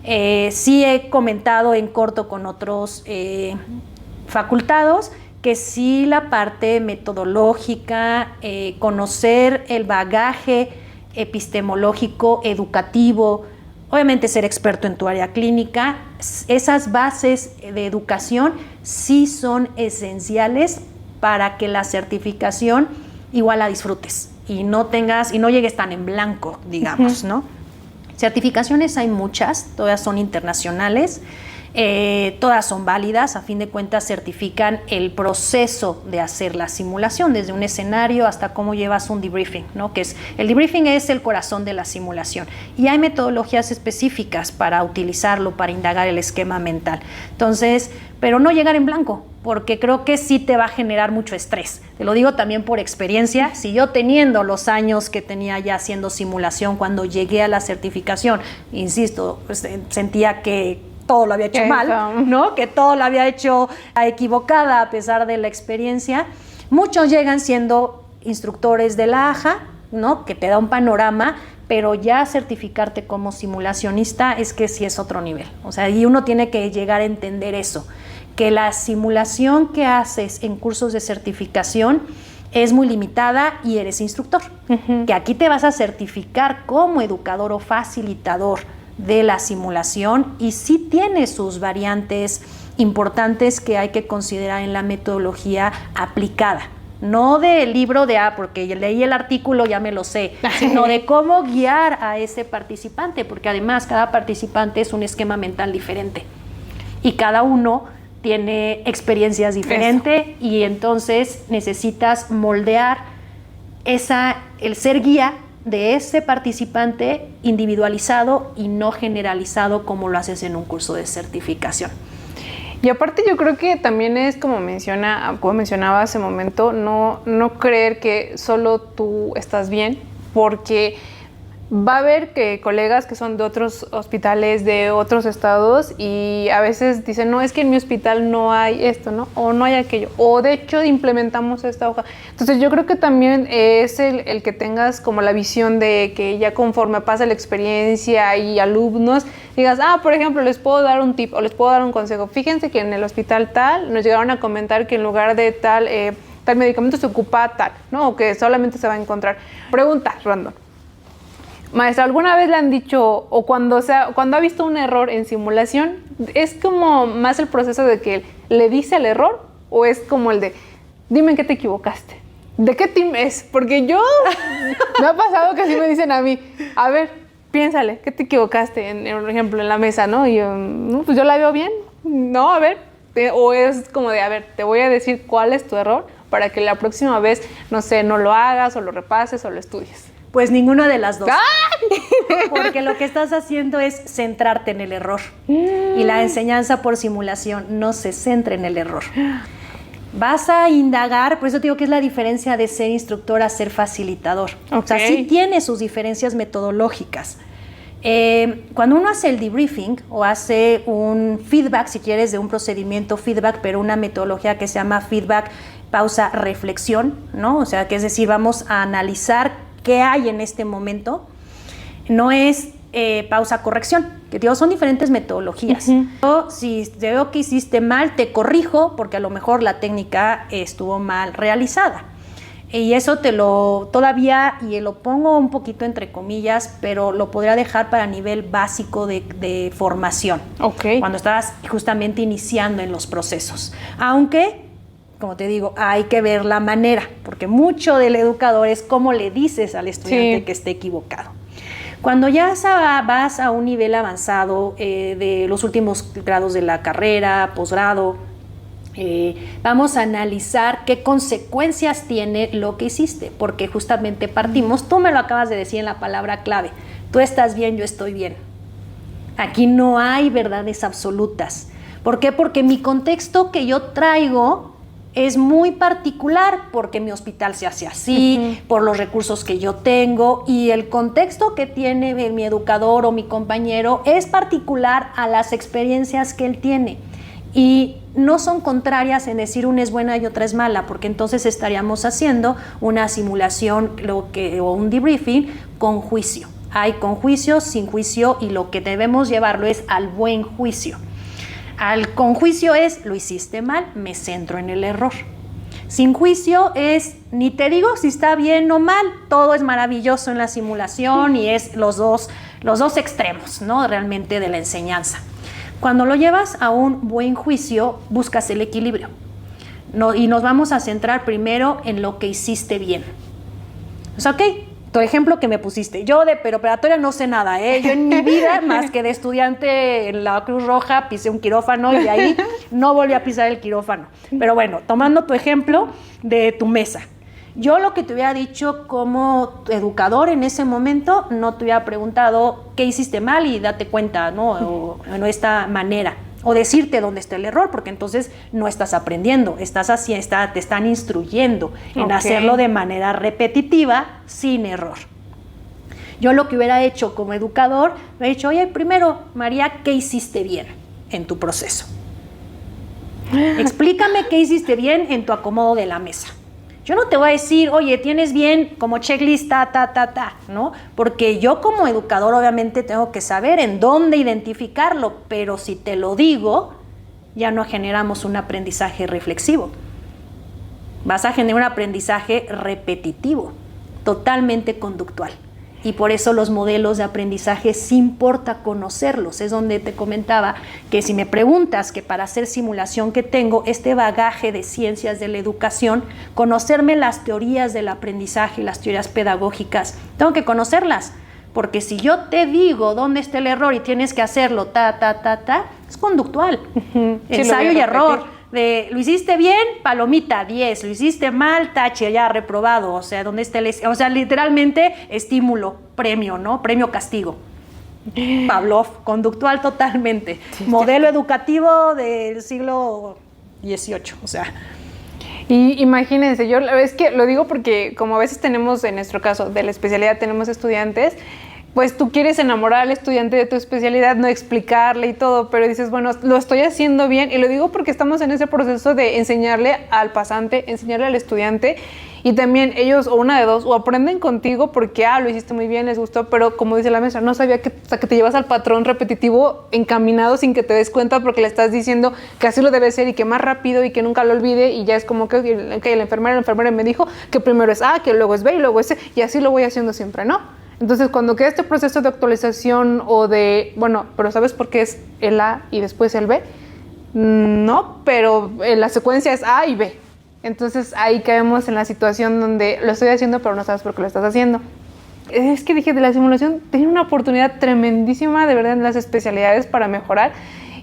Sí he comentado en corto con otros facultados que sí la parte metodológica, conocer el bagaje epistemológico, educativo, obviamente ser experto en tu área clínica, esas bases de educación sí son esenciales para que la certificación igual la disfrutes y no llegues tan en blanco, digamos, ¿no? Certificaciones hay muchas, todas son internacionales, todas son válidas, a fin de cuentas certifican el proceso de hacer la simulación, desde un escenario hasta cómo llevas un debriefing, ¿no? El debriefing es el corazón de la simulación y hay metodologías específicas para utilizarlo, para indagar el esquema mental. Entonces, pero no llegar en blanco, porque creo que sí te va a generar mucho estrés. Te lo digo también por experiencia. Si yo teniendo los años que tenía ya haciendo simulación, cuando llegué a la certificación, insisto, pues, sentía que todo lo había hecho mal, ¿no? Que todo lo había hecho equivocada a pesar de la experiencia. Muchos llegan siendo instructores de la AJA, ¿no? Que te da un panorama, pero ya certificarte como simulacionista es que sí es otro nivel. O sea, y uno tiene que llegar a entender eso, que la simulación que haces en cursos de certificación es muy limitada y eres instructor. Que aquí te vas a certificar como educador o facilitador de la simulación y sí tiene sus variantes importantes que hay que considerar en la metodología aplicada. No del libro de, porque leí el artículo, ya me lo sé, sino de cómo guiar a ese participante, porque además cada participante es un esquema mental diferente y cada uno tiene experiencias diferentes y entonces necesitas moldear el ser guía de ese participante individualizado y no generalizado como lo haces en un curso de certificación. Y aparte yo creo que también es como mencionaba hace un momento, no creer que solo tú estás bien, porque va a haber que colegas que son de otros hospitales, de otros estados, y a veces dicen, no, es que en mi hospital no hay esto, ¿no? O no hay aquello, o de hecho implementamos esta hoja. Entonces yo creo que también es el que tengas como la visión de que ya conforme pasa la experiencia y alumnos, digas, por ejemplo, les puedo dar un tip o les puedo dar un consejo. Fíjense que en el hospital tal nos llegaron a comentar que en lugar de tal medicamento se ocupa tal, ¿no? O que solamente se va a encontrar. Pregunta random. Maestra, ¿alguna vez le han dicho, o cuando ha visto un error en simulación, es como más el proceso de que le dice el error, o es como el de, dime en qué te equivocaste? ¿De qué team es? Porque me ha pasado que así me dicen a mí, a ver, piénsale, ¿qué te equivocaste? Por ejemplo, en la mesa, ¿no? Y yo, no, pues yo la veo bien, no, a ver. O es como de, a ver, te voy a decir cuál es tu error para que la próxima vez, no sé, no lo hagas, o lo repases, o lo estudies. Pues ninguna de las dos. Porque lo que estás haciendo es centrarte en el error. Y la enseñanza por simulación no se centra en el error. Vas a indagar, por eso te digo que es la diferencia de ser instructor a ser facilitador. Okay. O sea, sí tiene sus diferencias metodológicas. Cuando uno hace el debriefing o hace un feedback, si quieres, de un procedimiento feedback, pero una metodología que se llama feedback, pausa, reflexión, ¿no? O sea, que es decir, vamos a analizar qué hay en este momento, no es pausa, corrección, que digo, son diferentes metodologías. Yo, si veo que hiciste mal, te corrijo, porque a lo mejor la técnica estuvo mal realizada. Y eso todavía, y lo pongo un poquito entre comillas, pero lo podría dejar para nivel básico de formación. Okay. Cuando estás justamente iniciando en los procesos. Aunque, como te digo, hay que ver la manera, porque mucho del educador es cómo le dices al estudiante que esté equivocado. Cuando ya vas a un nivel avanzado de los últimos grados de la carrera, posgrado, vamos a analizar qué consecuencias tiene lo que hiciste, porque justamente partimos, tú me lo acabas de decir en la palabra clave, tú estás bien, yo estoy bien. Aquí no hay verdades absolutas. ¿Por qué? Porque mi contexto que yo traigo es muy particular, porque mi hospital se hace así, por los recursos que yo tengo, y el contexto que tiene mi educador o mi compañero es particular a las experiencias que él tiene. Y no son contrarias en decir una es buena y otra es mala, porque entonces estaríamos haciendo una simulación o un debriefing con juicio. Hay con juicio, sin juicio, y lo que debemos llevarlo es al buen juicio. Con juicio es, lo hiciste mal, me centro en el error. Sin juicio es, ni te digo si está bien o mal, todo es maravilloso en la simulación y es los dos extremos, ¿no? Realmente de la enseñanza. Cuando lo llevas a un buen juicio, buscas el equilibrio. Y nos vamos a centrar primero en lo que hiciste bien. O sea, ok, tu ejemplo que me pusiste, yo de preparatoria no sé nada, yo en mi vida, más que de estudiante en la Cruz Roja, pisé un quirófano y de ahí no volví a pisar el quirófano. Pero bueno, tomando tu ejemplo de tu mesa, yo lo que te hubiera dicho como educador en ese momento, no te hubiera preguntado qué hiciste mal y date cuenta, ¿no? O de esta manera. O decirte dónde está el error, porque entonces no estás aprendiendo, te están instruyendo en hacerlo de manera repetitiva, sin error. Yo lo que hubiera hecho como educador, hubiera dicho, oye, primero, María, ¿qué hiciste bien en tu proceso? Explícame qué hiciste bien en tu acomodo de la mesa. Yo no te voy a decir, oye, tienes bien como checklist, ¿no? Porque yo como educador obviamente tengo que saber en dónde identificarlo, pero si te lo digo, ya no generamos un aprendizaje reflexivo. Vas a generar un aprendizaje repetitivo, totalmente conductual. Y por eso los modelos de aprendizaje sí importa conocerlos. Es donde te comentaba que si me preguntas que para hacer simulación que tengo este bagaje de ciencias de la educación, conocerme las teorías del aprendizaje y las teorías pedagógicas, tengo que conocerlas. Porque si yo te digo dónde está el error y tienes que hacerlo, es conductual. Ensayo y error. Lo hiciste bien, palomita, 10, lo hiciste mal, tache, ya reprobado, o sea, ¿dónde está literalmente estímulo, premio, ¿no? Premio castigo. Pavlov, conductual totalmente. Modelo educativo del siglo XVIII, o sea. Y imagínense, yo es que lo digo porque como a veces tenemos, en nuestro caso de la especialidad, tenemos estudiantes pues tú quieres enamorar al estudiante de tu especialidad, no explicarle y todo, pero dices, bueno, lo estoy haciendo bien, y lo digo porque estamos en ese proceso de enseñarle al pasante, enseñarle al estudiante, y también ellos, o una de dos, o aprenden contigo porque, lo hiciste muy bien, les gustó, pero como dice la maestra, no sabía que, o sea, que te llevas al patrón repetitivo encaminado sin que te des cuenta porque le estás diciendo que así lo debe ser y que más rápido y que nunca lo olvide, y ya es como que la enfermera me dijo que primero es A, que luego es B y luego es C, y así lo voy haciendo siempre, ¿no? Entonces, cuando queda este proceso de actualización o de, bueno, pero ¿sabes por qué es el A y después el B? No, pero la secuencia es A y B. Entonces, ahí caemos en la situación donde lo estoy haciendo, pero no sabes por qué lo estás haciendo. Es que dije, de la simulación, tenía una oportunidad tremendísima, de verdad, en las especialidades para mejorar.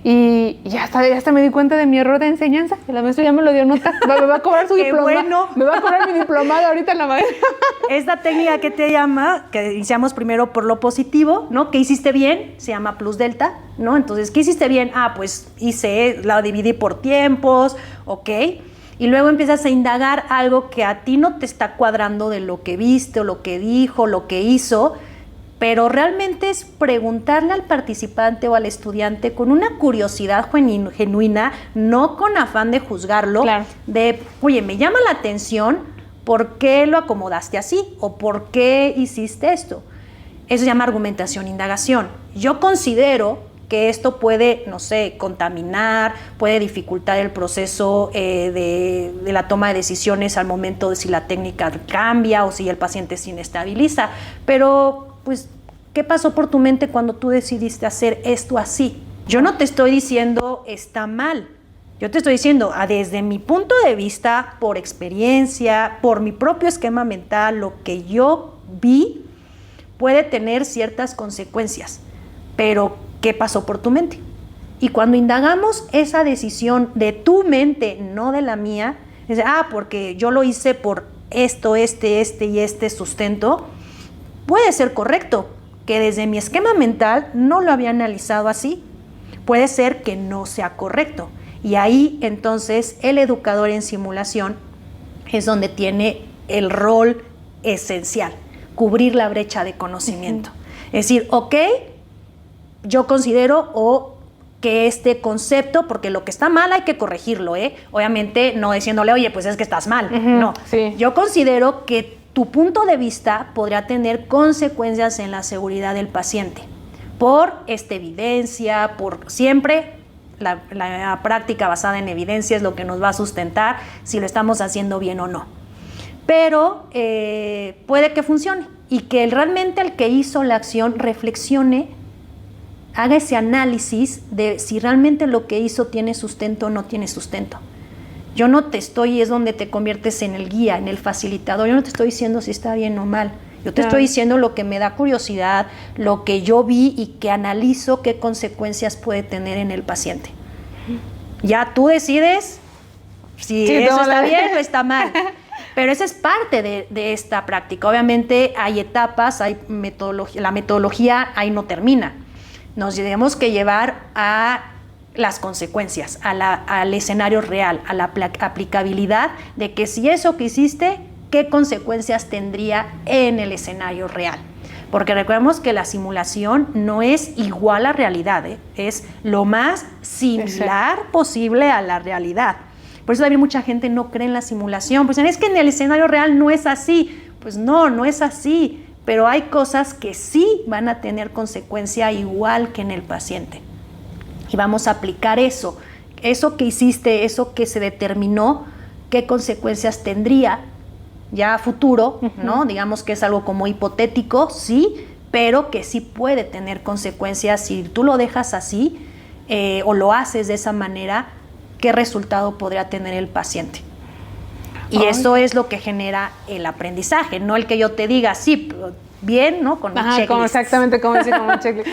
Y ya hasta me di cuenta de mi error de enseñanza. La maestra ya me lo dio nota. Me va a cobrar su diploma. Bueno. Me va a cobrar mi diplomado ahorita en la maestra. Esta técnica que te llama, que iniciamos primero por lo positivo, ¿no? ¿Qué hiciste bien? Se llama plus delta, ¿no? Entonces, ¿qué hiciste bien? Pues la dividí por tiempos, ¿ok? Y luego empiezas a indagar algo que a ti no te está cuadrando de lo que viste o lo que dijo, lo que hizo, pero realmente es preguntarle al participante o al estudiante con una curiosidad genuina, no con afán de juzgarlo, claro, de, oye, me llama la atención, ¿por qué lo acomodaste así? ¿O por qué hiciste esto? Eso se llama argumentación, indagación. Yo considero que esto puede, no sé, contaminar, puede dificultar el proceso de la toma de decisiones al momento de si la técnica cambia o si el paciente se inestabiliza, pero pues, ¿qué pasó por tu mente cuando tú decidiste hacer esto así? Yo no te estoy diciendo está mal. Yo te estoy diciendo, desde mi punto de vista, por experiencia, por mi propio esquema mental, lo que yo vi puede tener ciertas consecuencias. Pero, ¿qué pasó por tu mente? Y cuando indagamos esa decisión de tu mente, no de la mía, es porque yo lo hice por esto, este y este sustento, puede ser correcto, que desde mi esquema mental no lo había analizado así. Puede ser que no sea correcto. Y ahí entonces el educador en simulación es donde tiene el rol esencial, cubrir la brecha de conocimiento. Es decir, ok, yo considero que este concepto, porque lo que está mal hay que corregirlo, obviamente no diciéndole, oye, pues es que estás mal. No, sí. Yo considero que tu punto de vista podría tener consecuencias en la seguridad del paciente por esta evidencia, por siempre la práctica basada en evidencia es lo que nos va a sustentar si lo estamos haciendo bien o no. Pero puede que funcione y que realmente el que hizo la acción reflexione, haga ese análisis de si realmente lo que hizo tiene sustento o no tiene sustento. Yo no te estoy, es donde te conviertes en el guía, en el facilitador. Yo no te estoy diciendo si está bien o mal. Yo te estoy diciendo lo que me da curiosidad, lo que yo vi y que analizo qué consecuencias puede tener en el paciente. Ya tú decides si eso está bien o está mal. Pero esa es parte de esta práctica. Obviamente hay etapas, hay la metodología ahí no termina. Nos tenemos que llevar a las consecuencias, al escenario real, a la aplicabilidad de que si eso que hiciste, ¿qué consecuencias tendría en el escenario real? Porque recordemos que la simulación no es igual a realidad, es lo más similar posible a la realidad. Por eso también mucha gente no cree en la simulación, pues es que en el escenario real no es así. Pues no es así, pero hay cosas que sí van a tener consecuencia igual que en el paciente. Y vamos a aplicar eso que hiciste, eso que se determinó, qué consecuencias tendría ya a futuro, ¿no? Digamos que es algo como hipotético, sí, pero que sí puede tener consecuencias si tú lo dejas así o lo haces de esa manera, qué resultado podría tener el paciente. Y eso es lo que genera el aprendizaje, no el que yo te diga, sí, bien, ¿no? Con un checklist. Exactamente, como decir, como un checklist.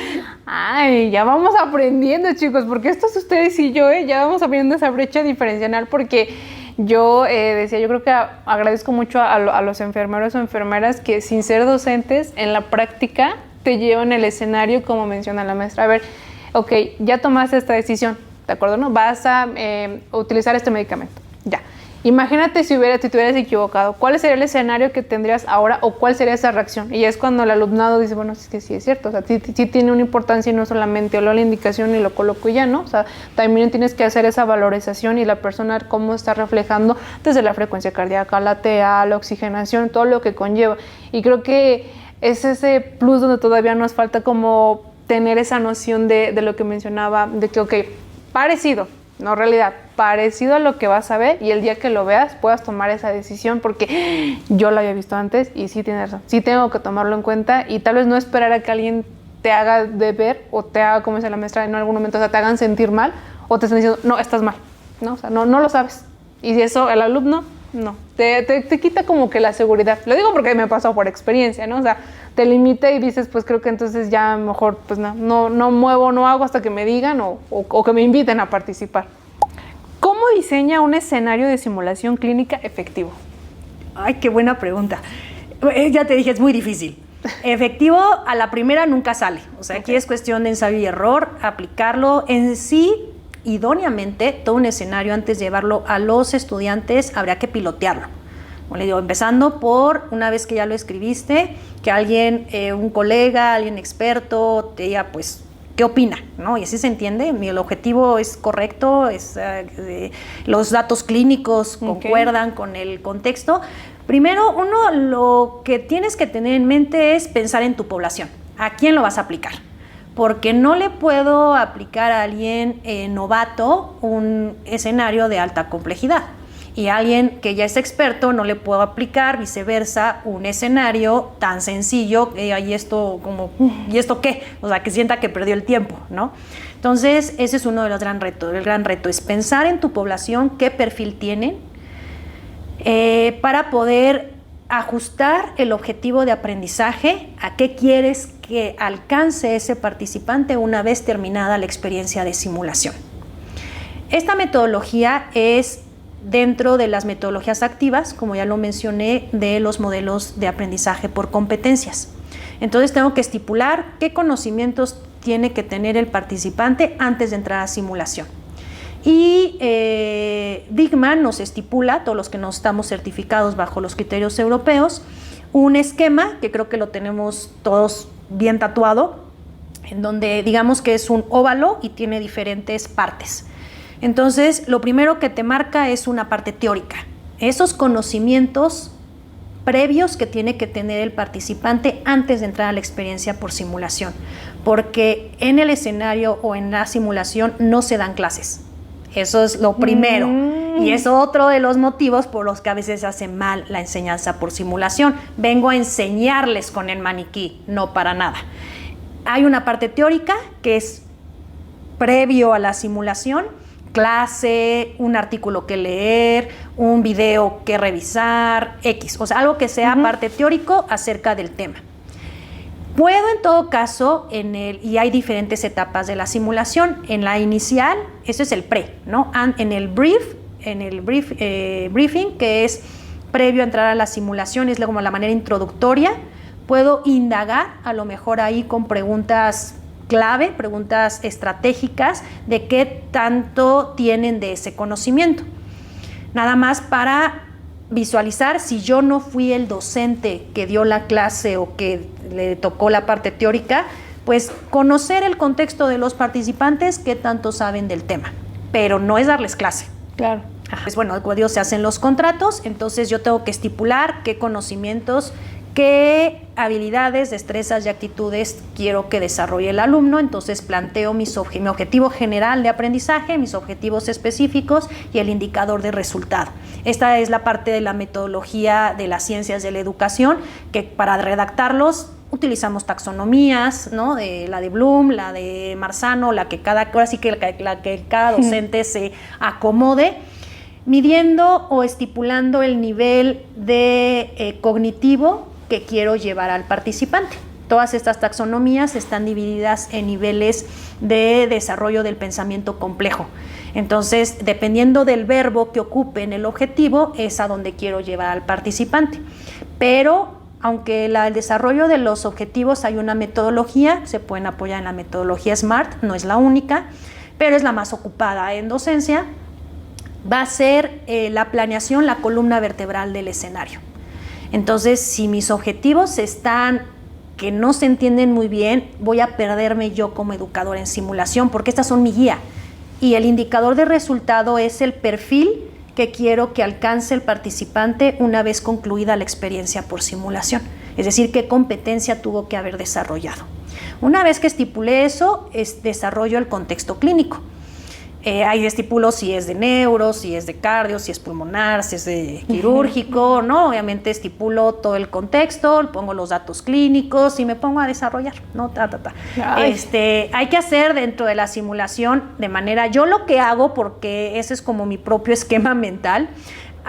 Ay, ya vamos aprendiendo, chicos, porque esto es ustedes y yo, ya vamos aprendiendo esa brecha diferencial, porque yo decía, yo creo que agradezco mucho a los enfermeros o enfermeras que sin ser docentes, en la práctica te llevan el escenario, como menciona la maestra. A ver, ok, ya tomaste esta decisión, ¿de acuerdo? ¿No? Vas a utilizar este medicamento, ya. Imagínate si te hubieras equivocado, ¿cuál sería el escenario que tendrías ahora o cuál sería esa reacción? Y es cuando el alumnado dice, bueno, es que sí es cierto, o sea, sí tiene una importancia y no solamente lo la indicación y lo coloco y ya, ¿no? O sea, también tienes que hacer esa valorización y la persona cómo está reflejando desde la frecuencia cardíaca, la TA, la oxigenación, todo lo que conlleva. Y creo que es ese plus donde todavía nos falta como tener esa noción de lo que mencionaba, de que, ok, parecido, no realidad, parecido a lo que vas a ver y el día que lo veas puedas tomar esa decisión porque yo lo había visto antes y sí tienes razón, sí tengo que tomarlo en cuenta y tal vez no esperar a que alguien te haga de ver o te haga, como dice la maestra, en algún momento, o sea, te hagan sentir mal o te estén diciendo, no, estás mal, ¿no? O sea, no lo sabes. Y si eso, el alumno, no, te quita como que la seguridad. Lo digo porque me pasó por experiencia, ¿no? O sea, te limita y dices, pues creo que entonces ya mejor, pues no muevo, no hago hasta que me digan o que me inviten a participar. ¿Cómo diseña un escenario de simulación clínica efectivo? Ay, qué buena pregunta. Ya te dije, es muy difícil. Efectivo a la primera nunca sale. O sea, aquí es cuestión de ensayo y error, aplicarlo en sí idóneamente, todo un escenario antes de llevarlo a los estudiantes, habría que pilotearlo. Como le digo, empezando por, una vez que ya lo escribiste, que alguien, un colega, alguien experto, te diga, pues, ¿qué opina? ¿No? Y así se entiende, el objetivo es correcto, los datos clínicos concuerdan con el contexto. Primero, uno, lo que tienes que tener en mente es pensar en tu población. ¿A quién lo vas a aplicar? Porque no le puedo aplicar a alguien novato un escenario de alta complejidad. Y a alguien que ya es experto no le puedo aplicar, viceversa, un escenario tan sencillo, ¿y esto qué? O sea, que sienta que perdió el tiempo, ¿no? Entonces, ese es uno de los gran retos. El gran reto es pensar en tu población, qué perfil tienen, para poder ajustar el objetivo de aprendizaje a qué quieres que alcance ese participante una vez terminada la experiencia de simulación. Esta metodología es dentro de las metodologías activas, como ya lo mencioné, de los modelos de aprendizaje por competencias. Entonces tengo que estipular qué conocimientos tiene que tener el participante antes de entrar a simulación. Y Digman nos estipula, todos los que no estamos certificados bajo los criterios europeos, un esquema que creo que lo tenemos todos bien tatuado, en donde digamos que es un óvalo y tiene diferentes partes. Entonces, lo primero que te marca es una parte teórica, esos conocimientos previos que tiene que tener el participante antes de entrar a la experiencia por simulación, porque en el escenario o en la simulación no se dan clases. Eso es lo primero. Y es otro de los motivos por los que a veces se hace mal la enseñanza por simulación. Vengo a enseñarles con el maniquí, no para nada. Hay una parte teórica que es previo a la simulación, clase, un artículo que leer, un video que revisar, X. O sea, algo que sea parte teórico acerca del tema. Puedo en todo caso, y hay diferentes etapas de la simulación. En la inicial, eso es el pre, ¿no? En el briefing, que es previo a entrar a la simulación, es como la manera introductoria. Puedo indagar, a lo mejor ahí con preguntas clave, preguntas estratégicas de qué tanto tienen de ese conocimiento. Nada más para visualizar, si yo no fui el docente que dio la clase o que le tocó la parte teórica, pues conocer el contexto de los participantes, qué tanto saben del tema, pero no es darles clase. Claro. Pues bueno, cuando se hacen los contratos, entonces yo tengo que estipular qué conocimientos, qué habilidades, destrezas y actitudes quiero que desarrolle el alumno. Entonces planteo mi objetivo general de aprendizaje, mis objetivos específicos y el indicador de resultado. Esta es la parte de la metodología de las ciencias de la educación, que para redactarlos utilizamos taxonomías, ¿no? La de Bloom, la de Marzano, la que cada docente se acomode, midiendo o estipulando el nivel de cognitivo que quiero llevar al participante. Todas estas taxonomías están divididas en niveles de desarrollo del pensamiento complejo. Entonces, dependiendo del verbo que ocupe en el objetivo, es a donde quiero llevar al participante. Pero, aunque el desarrollo de los objetivos hay una metodología, se pueden apoyar en la metodología SMART, no es la única, pero es la más ocupada en docencia. va a ser la planeación, la columna vertebral del escenario. Entonces, si mis objetivos están que no se entienden muy bien, voy a perderme yo como educador en simulación, porque estas son mi guía. Y el indicador de resultado es el perfil que quiero que alcance el participante una vez concluida la experiencia por simulación. Es decir, qué competencia tuvo que haber desarrollado. Una vez que estipulé eso, desarrollo el contexto clínico. Ahí estipulo si es de neuro, si es de cardio, si es pulmonar, si es de quirúrgico, ¿no? Obviamente estipulo todo el contexto, pongo los datos clínicos y me pongo a desarrollar, ¿no? Hay que hacer dentro de la simulación de manera, yo lo que hago, porque ese es como mi propio esquema mental,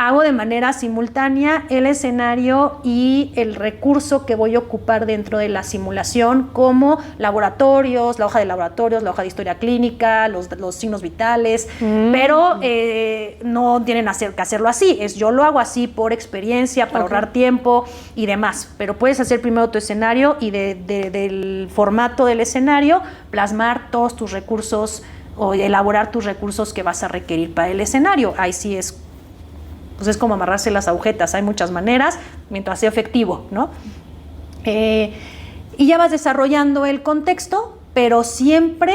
hago de manera simultánea el escenario y el recurso que voy a ocupar dentro de la simulación, como laboratorios, la hoja de laboratorios, la hoja de historia clínica, los signos vitales, pero no tienen que hacerlo así. Yo lo hago así por experiencia, para ahorrar tiempo y demás. Pero puedes hacer primero tu escenario y del formato del escenario plasmar todos tus recursos o elaborar tus recursos que vas a requerir para el escenario. Ahí sí es como amarrarse las agujetas, hay muchas maneras, mientras sea efectivo, ¿no? Y ya vas desarrollando el contexto, pero siempre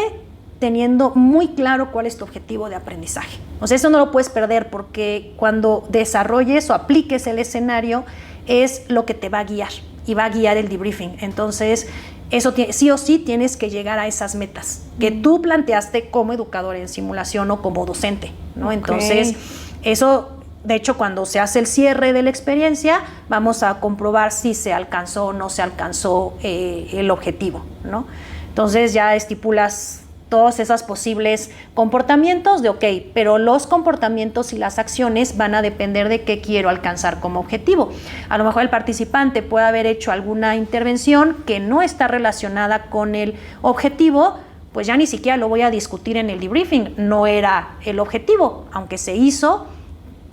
teniendo muy claro cuál es tu objetivo de aprendizaje. O sea, eso no lo puedes perder, porque cuando desarrolles o apliques el escenario, es lo que te va a guiar, y va a guiar el debriefing. Entonces, eso sí o sí tienes que llegar a esas metas que tú planteaste como educador en simulación o como docente, ¿no? Okay. Entonces, eso... De hecho, cuando se hace el cierre de la experiencia, vamos a comprobar si se alcanzó o no se alcanzó el objetivo, ¿no? Entonces ya estipulas todos esos posibles comportamientos de ok, pero los comportamientos y las acciones van a depender de qué quiero alcanzar como objetivo. A lo mejor el participante puede haber hecho alguna intervención que no está relacionada con el objetivo, pues ya ni siquiera lo voy a discutir en el debriefing, no era el objetivo, aunque se hizo.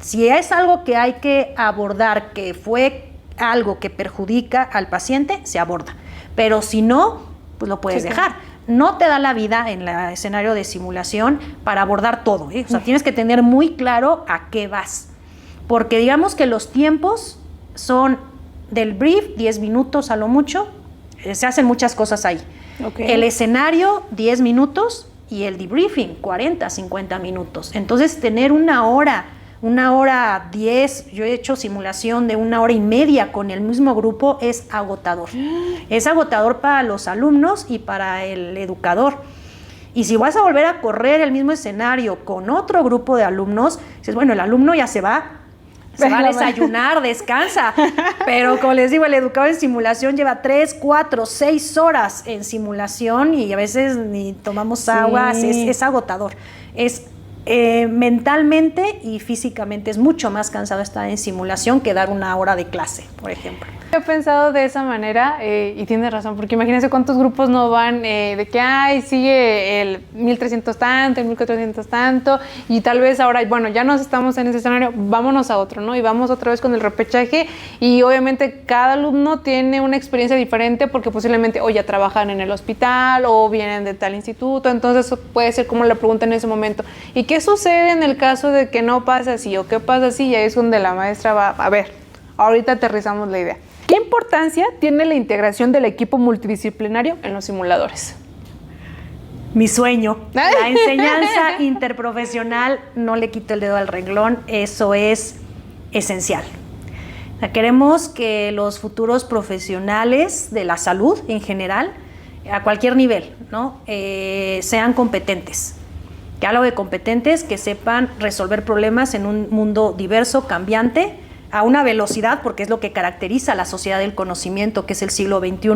Si es algo que hay que abordar, que fue algo que perjudica al paciente, se aborda. Pero si no, pues lo puedes dejar. No te da la vida en el escenario de simulación para abordar todo, ¿eh? O sea, tienes que tener muy claro a qué vas. Porque digamos que los tiempos son del brief, 10 minutos a lo mucho. Se hacen muchas cosas ahí. Okay. El escenario, 10 minutos, y el debriefing, 40, 50 minutos. Entonces, tener una hora 10, yo he hecho simulación de 1 hora y media con el mismo grupo, es agotador. Es agotador para los alumnos y para el educador. Y si vas a volver a correr el mismo escenario con otro grupo de alumnos, dices, bueno, el alumno ya se va a desayunar, descansa. Pero como les digo, el educador en simulación lleva 3, 4, 6 horas en simulación y a veces ni tomamos agua, es agotador. Mentalmente y físicamente es mucho más cansado estar en simulación que dar 1 hora de clase, por ejemplo. He pensado de esa manera y tienes razón, porque imagínense cuántos grupos no van de que sigue el 1300 tanto, el 1400 tanto, y tal vez ahora, bueno, ya nos estamos en ese escenario, vámonos a otro, ¿no? Y vamos otra vez con el repechaje, y obviamente cada alumno tiene una experiencia diferente porque posiblemente o ya trabajan en el hospital o vienen de tal instituto, entonces puede ser como la pregunta en ese momento. ¿Y qué sucede en el caso de que no pasa así o qué pasa así? Y ahí es donde la maestra va, a ver, ahorita aterrizamos la idea. ¿Qué importancia tiene la integración del equipo multidisciplinario en los simuladores? Mi sueño. La enseñanza interprofesional, no le quito el dedo al renglón, eso es esencial. O sea, queremos que los futuros profesionales de la salud en general, a cualquier nivel, ¿no? Sean competentes. Que hablo de competentes que sepan resolver problemas en un mundo diverso, cambiante, a una velocidad, porque es lo que caracteriza a la sociedad del conocimiento, que es el siglo XXI,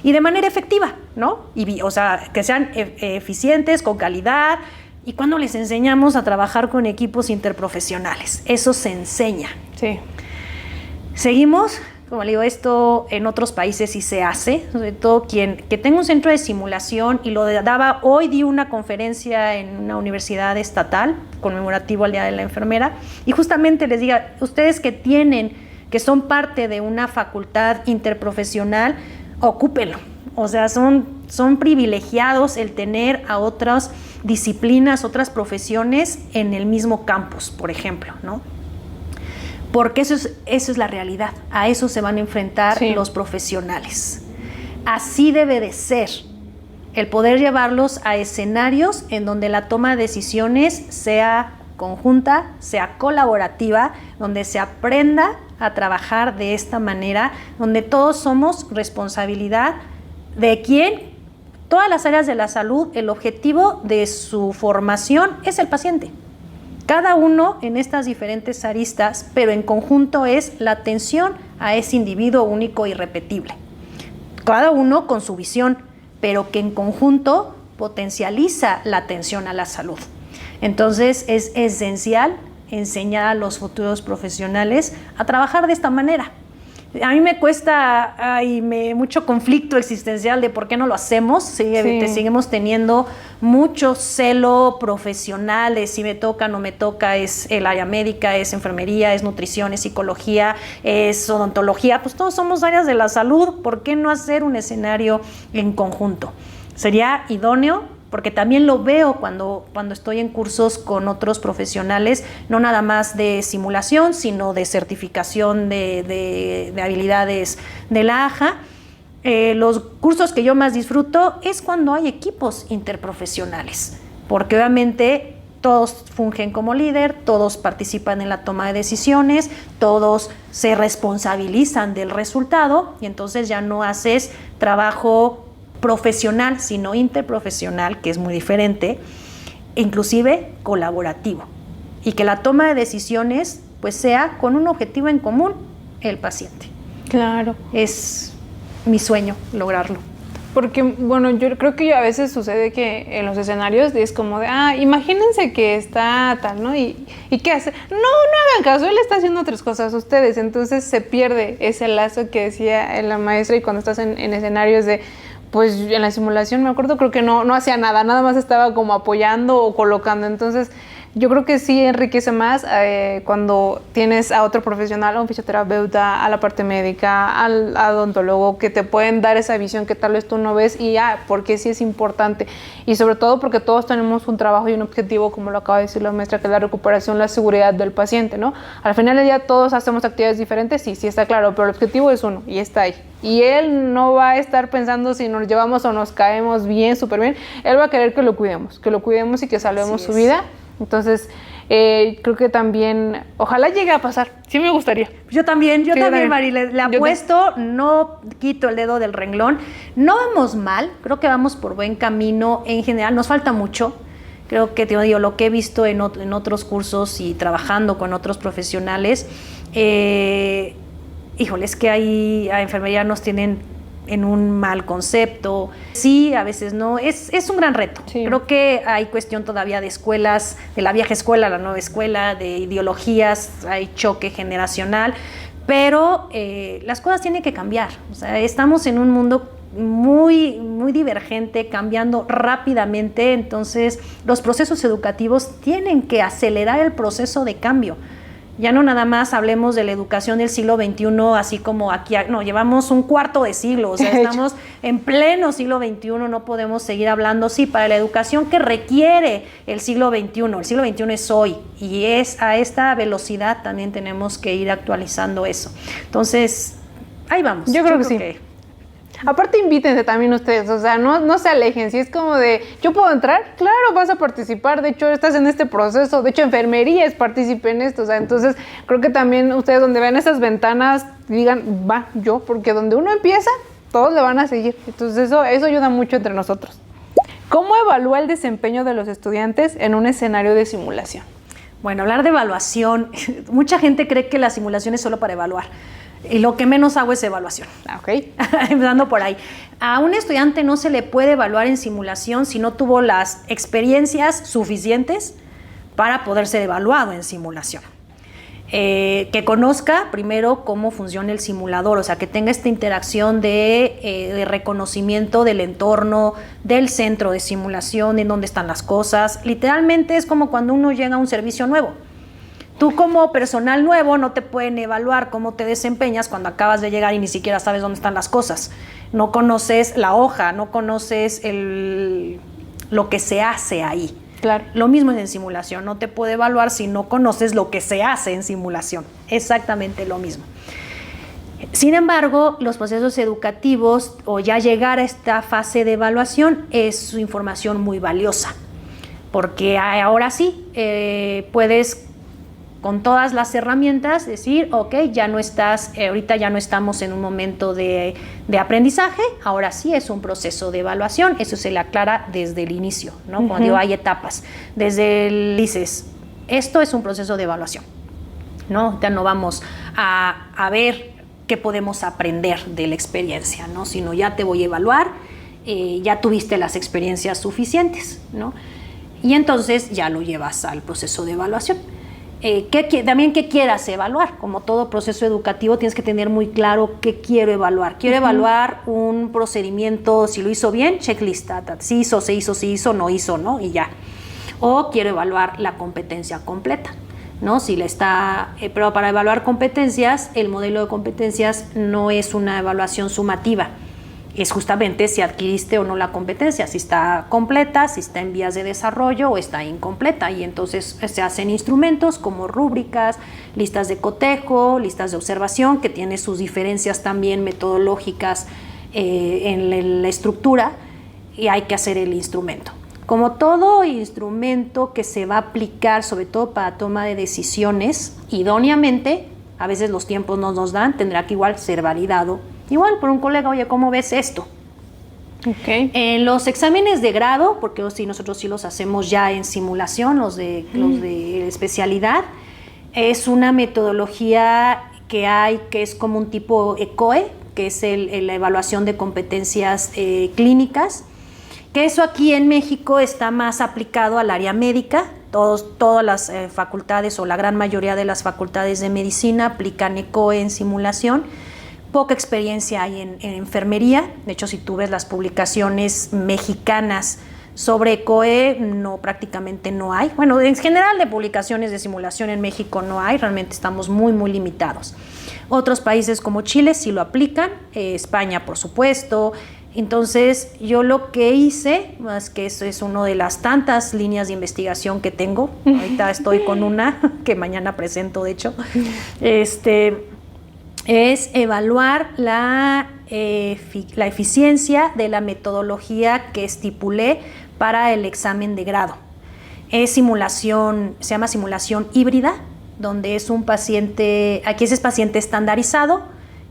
y de manera efectiva, ¿no? O sea, que sean eficientes, con calidad. ¿Y cuando les enseñamos a trabajar con equipos interprofesionales? Eso se enseña. Sí. Seguimos. Como le digo, esto en otros países sí se hace, sobre todo que tenga un centro de simulación, y lo daba, hoy di una conferencia en una universidad estatal, conmemorativo al Día de la Enfermera, y justamente les diga, ustedes que son parte de una facultad interprofesional, ocúpenlo. O sea, son privilegiados el tener a otros disciplinas, otras profesiones en el mismo campus, por ejemplo, ¿no? Porque eso es la realidad, a eso se van a enfrentar los profesionales. Así debe de ser, el poder llevarlos a escenarios en donde la toma de decisiones sea conjunta, sea colaborativa, donde se aprenda a trabajar de esta manera, donde todos somos responsabilidad de quién. Todas las áreas de la salud, el objetivo de su formación es el paciente. Cada uno en estas diferentes aristas, pero en conjunto es la atención a ese individuo único e irrepetible. Cada uno con su visión, pero que en conjunto potencializa la atención a la salud. Entonces es esencial enseñar a los futuros profesionales a trabajar de esta manera. A mí me cuesta mucho conflicto existencial de por qué no lo hacemos. Seguimos teniendo mucho celo profesional de si me toca, no me toca, es el área médica, es enfermería, es nutrición, es psicología, es odontología. Pues todos somos áreas de la salud. ¿Por qué no hacer un escenario en conjunto? Sería idóneo, porque también lo veo cuando estoy en cursos con otros profesionales, no nada más de simulación, sino de certificación de habilidades de la AJA. Los cursos que yo más disfruto es cuando hay equipos interprofesionales, porque obviamente todos fungen como líder, todos participan en la toma de decisiones, todos se responsabilizan del resultado y entonces ya no haces trabajo profesional, sino interprofesional, que es muy diferente, inclusive colaborativo, y que la toma de decisiones pues sea con un objetivo en común, el paciente. Claro. Es mi sueño lograrlo. Porque, bueno, yo creo que a veces sucede que en los escenarios es como de, imagínense que está tal, ¿no? ¿Y qué hace? No hagan caso, él está haciendo otras cosas ustedes, entonces se pierde ese lazo que decía la maestra, y cuando estás en escenarios de, pues en la simulación me acuerdo, creo que no hacía nada más estaba como apoyando o colocando. Entonces yo creo que sí enriquece más cuando tienes a otro profesional, a un fisioterapeuta, a la parte médica, al odontólogo, que te pueden dar esa visión que tal vez tú no ves y porque sí es importante. Y sobre todo porque todos tenemos un trabajo y un objetivo, como lo acaba de decir la maestra, que es la recuperación, la seguridad del paciente, ¿no? Al final del día todos hacemos actividades diferentes, sí está claro, pero el objetivo es uno y está ahí. Y él no va a estar pensando si nos llevamos o nos caemos bien, súper bien. Él va a querer que lo cuidemos y que salvemos su vida. Entonces, creo que también, ojalá llegue a pasar. Sí me gustaría. Yo también, Mari, le apuesto, no quito el dedo del renglón. No vamos mal, creo que vamos por buen camino en general. Nos falta mucho. Creo que, lo que he visto en otros cursos y trabajando con otros profesionales, es que ahí a enfermería nos tienen en un mal concepto. Sí, a veces no. Es un gran reto. Sí. Creo que hay cuestión todavía de escuelas, de la vieja escuela a la nueva escuela, de ideologías, hay choque generacional, pero las cosas tienen que cambiar. O sea, estamos en un mundo muy, muy divergente, cambiando rápidamente, entonces los procesos educativos tienen que acelerar el proceso de cambio. Ya no nada más hablemos de la educación del siglo XXI, así como aquí, no, llevamos un cuarto de siglo, o sea, estamos en pleno siglo XXI, no podemos seguir hablando, sí, para la educación que requiere el siglo XXI es hoy, y es a esta velocidad también tenemos que ir actualizando eso. Entonces, ahí vamos. Yo creo que sí. Aparte, invítense también ustedes, o sea, no se alejen. Si es como de, ¿yo puedo entrar? Claro, vas a participar. De hecho, estás en este proceso. De hecho, enfermería es partícipe en esto. O sea, entonces, creo que también ustedes, donde vean esas ventanas, digan, yo, porque donde uno empieza, todos le van a seguir. Entonces, eso ayuda mucho entre nosotros. ¿Cómo evalúa el desempeño de los estudiantes en un escenario de simulación? Bueno, hablar de evaluación, mucha gente cree que la simulación es solo para evaluar. Y lo que menos hago es evaluación. Okay. Empezando por ahí. A un estudiante no se le puede evaluar en simulación si no tuvo las experiencias suficientes para poder ser evaluado en simulación. Que conozca primero cómo funciona el simulador, o sea, que tenga esta interacción de reconocimiento del entorno, del centro de simulación, en dónde están las cosas. Literalmente es como cuando uno llega a un servicio nuevo. Tú como personal nuevo no te pueden evaluar cómo te desempeñas cuando acabas de llegar y ni siquiera sabes dónde están las cosas. No conoces la hoja, no conoces lo que se hace ahí. Claro. Lo mismo es en simulación, no te puede evaluar si no conoces lo que se hace en simulación, exactamente lo mismo. Sin embargo, los procesos educativos o ya llegar a esta fase de evaluación es información muy valiosa, porque ahora sí puedes con todas las herramientas decir, ok, ya no estás, ahorita ya no estamos en un momento de aprendizaje, ahora sí es un proceso de evaluación, eso se le aclara desde el inicio, ¿no? Como digo, hay etapas, dices, esto es un proceso de evaluación, ¿no? Ya no vamos a ver qué podemos aprender de la experiencia, ¿no? Sino ya te voy a evaluar, ya tuviste las experiencias suficientes, ¿no? Y entonces ya lo llevas al proceso de evaluación. También qué quieras evaluar. Como todo proceso educativo tienes que tener muy claro qué quiero evaluar. Quiero evaluar un procedimiento, si lo hizo bien, checklist, si hizo, se hizo, si hizo, no hizo, ¿no? Y ya. O quiero evaluar la competencia completa, ¿no? Pero para evaluar competencias, el modelo de competencias no es una evaluación sumativa. Es justamente si adquiriste o no la competencia, si está completa, si está en vías de desarrollo o está incompleta. Y entonces se hacen instrumentos como rúbricas, listas de cotejo, listas de observación, que tienen sus diferencias también metodológicas en la estructura, y hay que hacer el instrumento. Como todo instrumento que se va a aplicar, sobre todo para toma de decisiones, idóneamente, a veces los tiempos no nos dan, tendrá que igual ser validado igual por un colega, oye, ¿cómo ves esto? Okay. En los exámenes de grado, porque nosotros sí los hacemos ya en simulación, los de especialidad, es una metodología que hay, que es como un tipo ECOE, que es la evaluación de competencias clínicas, que eso aquí en México está más aplicado al área médica. Todas las facultades o la gran mayoría de las facultades de medicina aplican ECOE en simulación. Poca experiencia hay en enfermería. De hecho, si tú ves las publicaciones mexicanas sobre ECOE, prácticamente no hay. Bueno, en general de publicaciones de simulación en México no hay, realmente estamos muy, muy limitados. Otros países como Chile sí lo aplican, España por supuesto. Entonces, yo lo que hice, más que eso es una de las tantas líneas de investigación que tengo, ahorita estoy con una que mañana presento, de hecho, es evaluar la eficiencia de la metodología que estipulé para el examen de grado. Es simulación, se llama simulación híbrida, donde es un paciente, aquí es paciente estandarizado,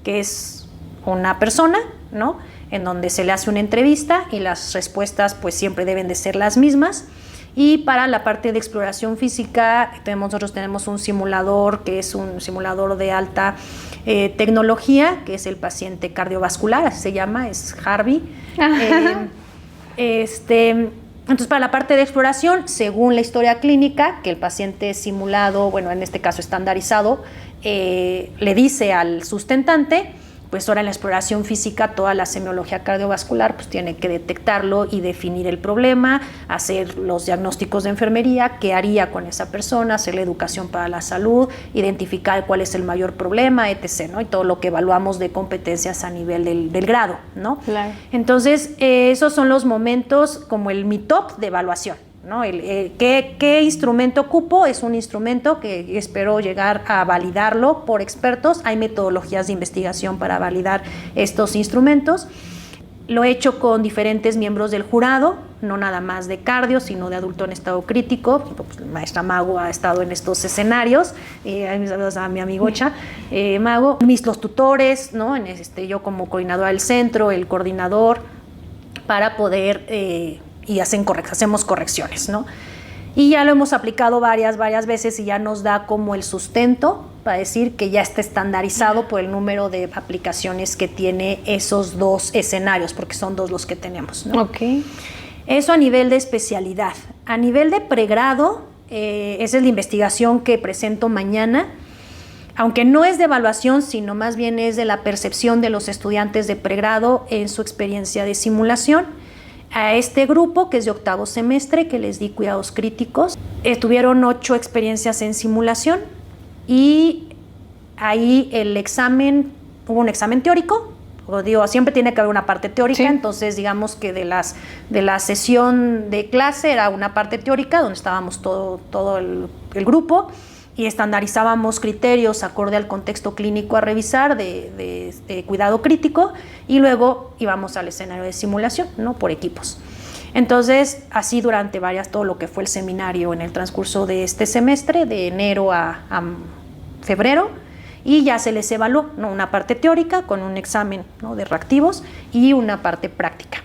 que es una persona, ¿no? En donde se le hace una entrevista y las respuestas pues siempre deben de ser las mismas. Y para la parte de exploración física, nosotros tenemos un simulador que es un simulador de alta tecnología, que es el paciente cardiovascular, así se llama, es Harvey. Entonces, para la parte de exploración, según la historia clínica, que el paciente simulado, bueno, en este caso estandarizado, le dice al sustentante, pues ahora en la exploración física toda la semiología cardiovascular pues tiene que detectarlo y definir el problema, hacer los diagnósticos de enfermería, qué haría con esa persona, hacer la educación para la salud, identificar cuál es el mayor problema, etc., ¿no? Y todo lo que evaluamos de competencias a nivel del grado, ¿no? Claro. Entonces, esos son los momentos como mi top de evaluación, ¿no? ¿Qué instrumento ocupo? Es un instrumento que espero llegar a validarlo por expertos. Hay metodologías de investigación para validar estos instrumentos. Lo he hecho con diferentes miembros del jurado, no nada más de cardio, sino de adulto en estado crítico. Pues, la maestra Mago ha estado en estos escenarios, a mi amigocha Mago, los tutores, ¿no? Yo como coordinadora del centro, el coordinador, para poder y hacemos correcciones, ¿no? Y ya lo hemos aplicado varias veces y ya nos da como el sustento para decir que ya está estandarizado por el número de aplicaciones que tiene esos dos escenarios, porque son dos los que tenemos, ¿no? Okay. Eso a nivel de especialidad. A nivel de pregrado, esa es la investigación que presento mañana, aunque no es de evaluación, sino más bien es de la percepción de los estudiantes de pregrado en su experiencia de simulación. A este grupo, que es de octavo semestre, que les di cuidados críticos, tuvieron 8 experiencias en simulación y ahí hubo un examen teórico, Como digo, siempre tiene que haber una parte teórica, Sí. entonces digamos que de la sesión de clase era una parte teórica donde estábamos todo el grupo y estandarizábamos criterios acorde al contexto clínico a revisar de cuidado crítico y luego íbamos al escenario de simulación, ¿no? Por equipos. Entonces, así durante todo lo que fue el seminario en el transcurso de este semestre, de enero a febrero, y ya se les evaluó, ¿no? Una parte teórica con un examen, ¿no? De reactivos y una parte práctica.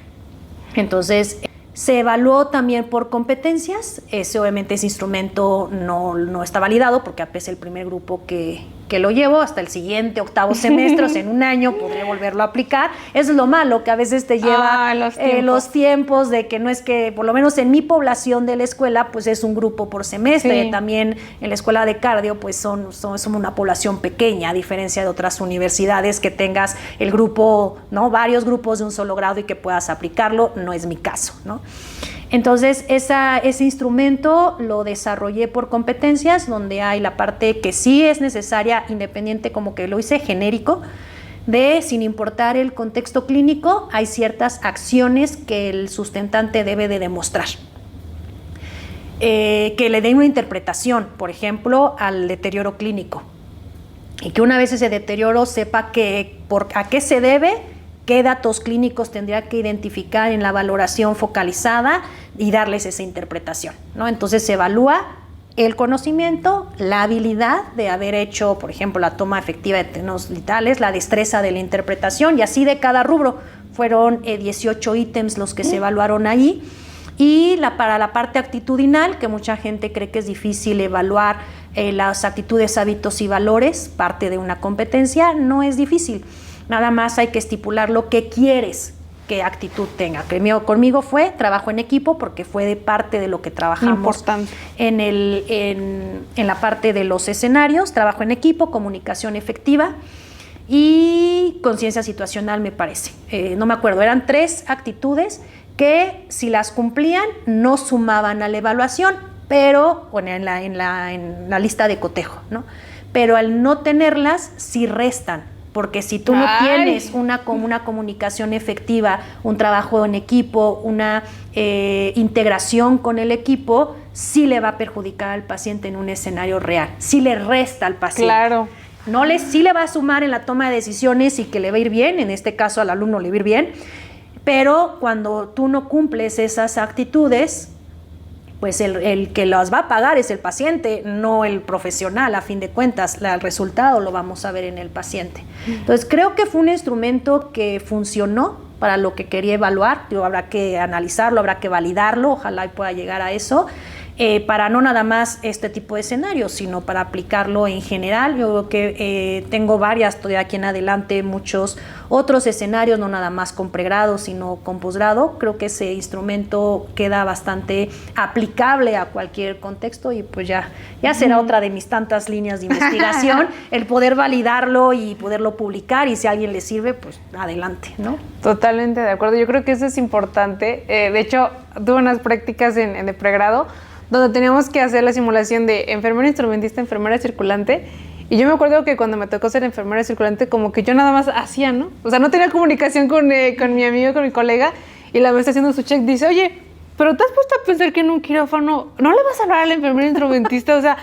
Entonces, se evaluó también por competencias. Obviamente ese instrumento no está validado porque apenas es el primer grupo que lo llevo. Hasta el siguiente octavo semestre, o sea, en un año podré volverlo a aplicar. Eso es lo malo, que a veces te lleva los tiempos de que no es que, por lo menos en mi población de la escuela, pues es un grupo por semestre. Sí. También en la escuela de cardio, pues son una población pequeña, a diferencia de otras universidades que tengas el grupo, ¿no? Varios grupos de un solo grado y que puedas aplicarlo. No es mi caso, ¿no? Entonces, ese instrumento lo desarrollé por competencias, donde hay la parte que sí es necesaria, independiente, como que lo hice genérico, sin importar el contexto clínico, hay ciertas acciones que el sustentante debe de demostrar. Que le den una interpretación, por ejemplo, al deterioro clínico. Y que una vez ese deterioro sepa a qué se debe, qué datos clínicos tendría que identificar en la valoración focalizada y darles esa interpretación, ¿no? Entonces se evalúa el conocimiento, la habilidad de haber hecho, por ejemplo, la toma efectiva de tenos litales, la destreza de la interpretación, y así de cada rubro. Fueron 18 ítems los que se evaluaron ahí. Y para la parte actitudinal, que mucha gente cree que es difícil evaluar las actitudes, hábitos y valores, parte de una competencia, no es difícil. Nada más hay que estipular lo que quieres que actitud tenga. Conmigo fue trabajo en equipo, porque fue de parte de lo que trabajamos en la parte de los escenarios, trabajo en equipo, comunicación efectiva y conciencia situacional, me parece. No me acuerdo, eran 3 actitudes que si las cumplían no sumaban a la evaluación, pero en la lista de cotejo, ¿no? Pero al no tenerlas sí restan. Porque si tú no tienes una comunicación efectiva, un trabajo en equipo, una integración con el equipo, sí le va a perjudicar al paciente en un escenario real, sí le resta al paciente. Claro. Sí le va a sumar en la toma de decisiones y que le va a ir bien, en este caso al alumno le va a ir bien, pero cuando tú no cumples esas actitudes, pues el que las va a pagar es el paciente, no el profesional, a fin de cuentas. El resultado lo vamos a ver en el paciente. Entonces, creo que fue un instrumento que funcionó para lo que quería evaluar. Habrá que analizarlo, habrá que validarlo, ojalá pueda llegar a eso, para no nada más este tipo de escenarios, sino para aplicarlo en general. Yo creo que tengo varias, todavía aquí en adelante, muchos otros escenarios, no nada más con pregrado, sino con posgrado. Creo que ese instrumento queda bastante aplicable a cualquier contexto y pues ya será otra de mis tantas líneas de investigación, el poder validarlo y poderlo publicar, y si a alguien le sirve, pues adelante, ¿no? Totalmente de acuerdo. Yo creo que eso es importante. De hecho, tuve unas prácticas en de pregrado donde teníamos que hacer la simulación de enfermera instrumentista, enfermera circulante. Y yo me acuerdo que cuando me tocó ser enfermera circulante, como que yo nada más hacía, ¿no? O sea, no tenía comunicación con mi amigo, con mi colega, y la maestra haciendo su check dice, oye, pero ¿te has puesto a pensar que en un quirófano no le vas a hablar a la enfermera instrumentista? O sea,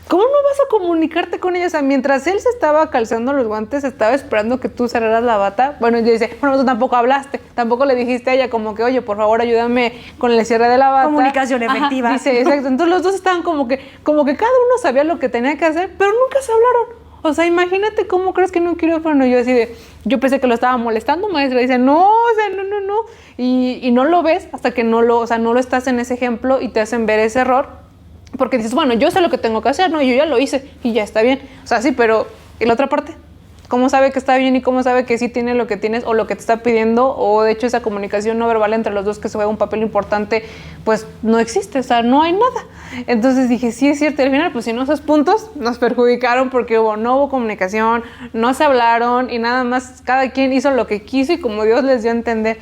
¿cómo no vas a comunicarte con ella? O sea, mientras él se estaba calzando los guantes, estaba esperando que tú cerraras la bata. Bueno, y dice, bueno, tú tampoco hablaste, tampoco le dijiste a ella como que, oye, por favor, ayúdame con el cierre de la bata. Comunicación efectiva. Ajá, dice, exacto. Entonces los dos estaban como que cada uno sabía lo que tenía que hacer, pero nunca se hablaron. O sea, imagínate cómo crees que en un quirófano. Yo pensé que lo estaba molestando, maestra. Dice, no, o sea, no. Y no lo ves hasta que no lo estás en ese ejemplo y te hacen ver ese error. Porque dices, bueno, yo sé lo que tengo que hacer, ¿no? Yo ya lo hice y ya está bien. O sea, sí, pero ¿y la otra parte? ¿Cómo sabe que está bien y cómo sabe que sí tiene lo que tienes o lo que te está pidiendo? O de hecho esa comunicación no verbal entre los dos, que se juega un papel importante, pues no existe, o sea, no hay nada. Entonces dije, sí es cierto. Y al final, pues si no, esos puntos nos perjudicaron porque no hubo comunicación, no se hablaron y nada más cada quien hizo lo que quiso y como Dios les dio a entender.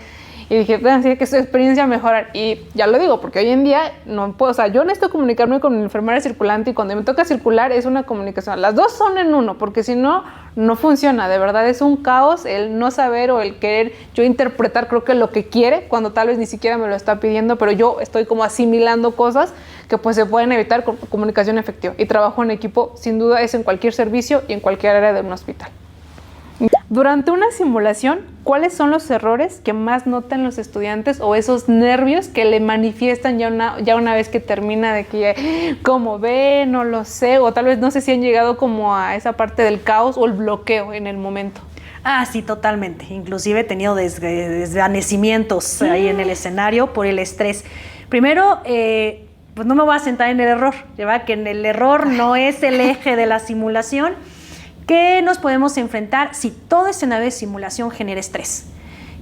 y dije, bueno, sí, que su experiencia mejorar. Y ya lo digo, porque hoy en día no puedo, o sea, yo necesito comunicarme con mi enfermera circulante y cuando me toca circular es una comunicación. Las dos son en uno, porque si no, no funciona. De verdad es un caos el no saber o el querer yo interpretar, creo que lo que quiere, cuando tal vez ni siquiera me lo está pidiendo, pero yo estoy como asimilando cosas que pues se pueden evitar con comunicación efectiva. Y trabajo en equipo, sin duda, es en cualquier servicio y en cualquier área de un hospital. Durante una simulación, ¿cuáles son los errores que más notan los estudiantes o esos nervios que le manifiestan ya una vez que termina de que, ¿cómo ve? No lo sé, o tal vez no sé si han llegado como a esa parte del caos o el bloqueo en el momento? Ah, sí, totalmente. Inclusive he tenido desvanecimientos ahí en el escenario por el estrés. Primero, pues no me voy a sentar en el error, ¿verdad? Que en el error no es el eje de la simulación. ¿Qué nos podemos enfrentar si todo escenario de simulación genera estrés?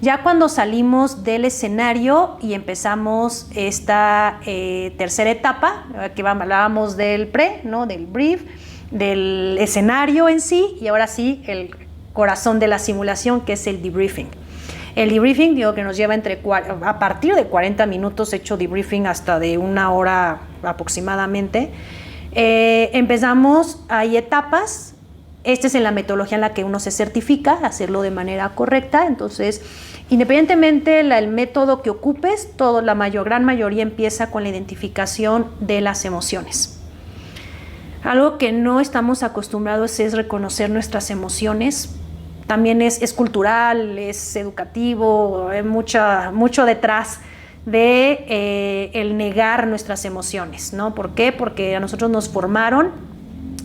Ya cuando salimos del escenario y empezamos esta tercera etapa, que hablábamos del pre, ¿no? Del brief, del escenario en sí, y ahora sí el corazón de la simulación, que es el debriefing. El debriefing, digo que nos lleva a partir de 40 minutos, hecho debriefing hasta de 1 hora aproximadamente. Empezamos, hay etapas. Esta es en la metodología en la que uno se certifica, hacerlo de manera correcta. Entonces, independientemente del método que ocupes, gran mayoría empieza con la identificación de las emociones. Algo que no estamos acostumbrados es reconocer nuestras emociones. También es cultural, es educativo, hay mucho detrás de el negar nuestras emociones, ¿no? ¿Por qué? Porque a nosotros nos formaron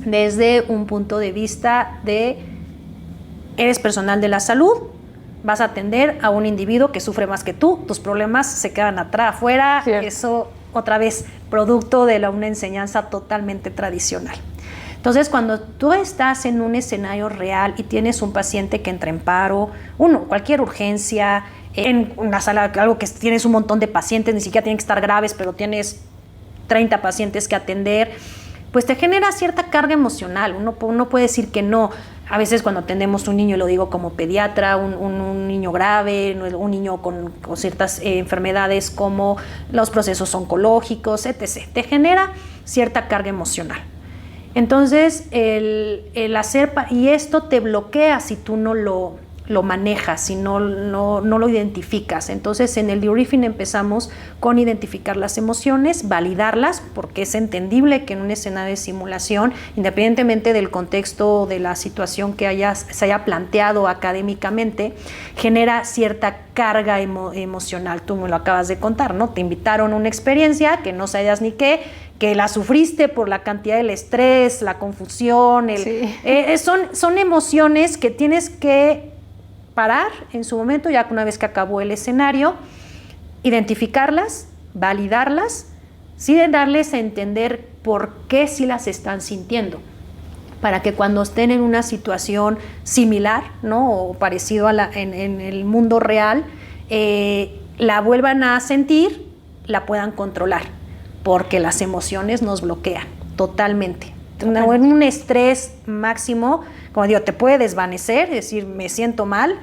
desde un punto de vista de eres personal de la salud, vas a atender a un individuo que sufre más que tú, tus problemas se quedan afuera, cierto. Eso otra vez producto de una enseñanza totalmente tradicional. Entonces, cuando tú estás en un escenario real y tienes un paciente que entra en paro, cualquier urgencia, en una sala, algo que tienes un montón de pacientes, ni siquiera tienen que estar graves, pero tienes 30 pacientes que atender, pues te genera cierta carga emocional. Uno puede decir que no. A veces cuando atendemos un niño, lo digo como pediatra, un niño grave, un niño con ciertas enfermedades como los procesos oncológicos, etc. Te genera cierta carga emocional. Entonces, el hacer, y esto te bloquea si tú no lo manejas, si no lo identificas. Entonces, en el debriefing empezamos con identificar las emociones, validarlas, porque es entendible que en un escenario de simulación, independientemente del contexto de la situación que se haya planteado académicamente, genera cierta carga emocional. Tú me lo acabas de contar, ¿no? Te invitaron a una experiencia que no sabías ni qué, que la sufriste por la cantidad del estrés, la confusión, sí. Son emociones que tienes que parar en su momento, ya una vez que acabó el escenario, identificarlas, validarlas, sin darles a entender por qué sí las están sintiendo, para que cuando estén en una situación similar, ¿no? O parecido en el mundo real, la vuelvan a sentir, la puedan controlar, porque las emociones nos bloquean totalmente. En un estrés máximo, como digo, te puede desvanecer, es decir, me siento mal,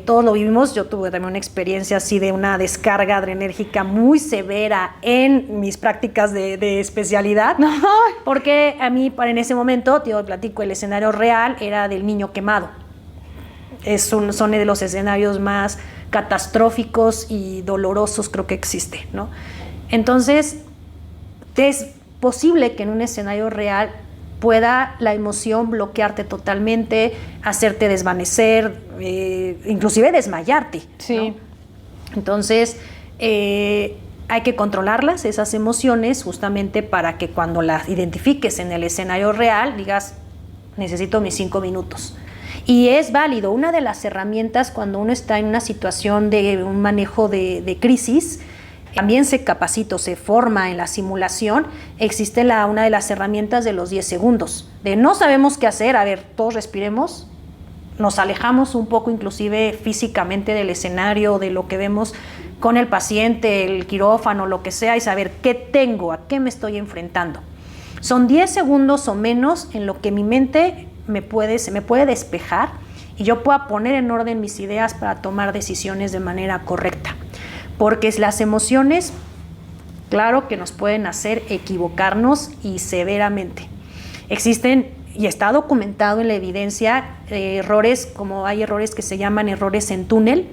todos lo vivimos. Yo tuve también una experiencia así de una descarga adrenérgica muy severa en mis prácticas de especialidad, porque a mí en ese momento, yo platico, el escenario real era del niño quemado. Son de los escenarios más catastróficos y dolorosos creo que existe, ¿no? Entonces, es posible que en un escenario real pueda la emoción bloquearte totalmente, hacerte desvanecer, inclusive desmayarte, sí. ¿no? Entonces, hay que controlarlas, esas emociones, justamente para que cuando las identifiques en el escenario real, digas, necesito mis 5 minutos. Y es válido. Una de las herramientas cuando uno está en una situación de un manejo de crisis, también se capacita, se forma en la simulación, existe una de las herramientas de los 10 segundos, de no sabemos qué hacer, a ver, todos respiremos, nos alejamos un poco inclusive físicamente del escenario, de lo que vemos con el paciente, el quirófano, lo que sea, y saber qué tengo, a qué me estoy enfrentando. Son 10 segundos o menos en lo que mi mente se me puede despejar y yo pueda poner en orden mis ideas para tomar decisiones de manera correcta. porque las emociones, claro que nos pueden hacer equivocarnos y severamente. Existen, y está documentado en la evidencia, errores, como hay errores que se llaman errores en túnel,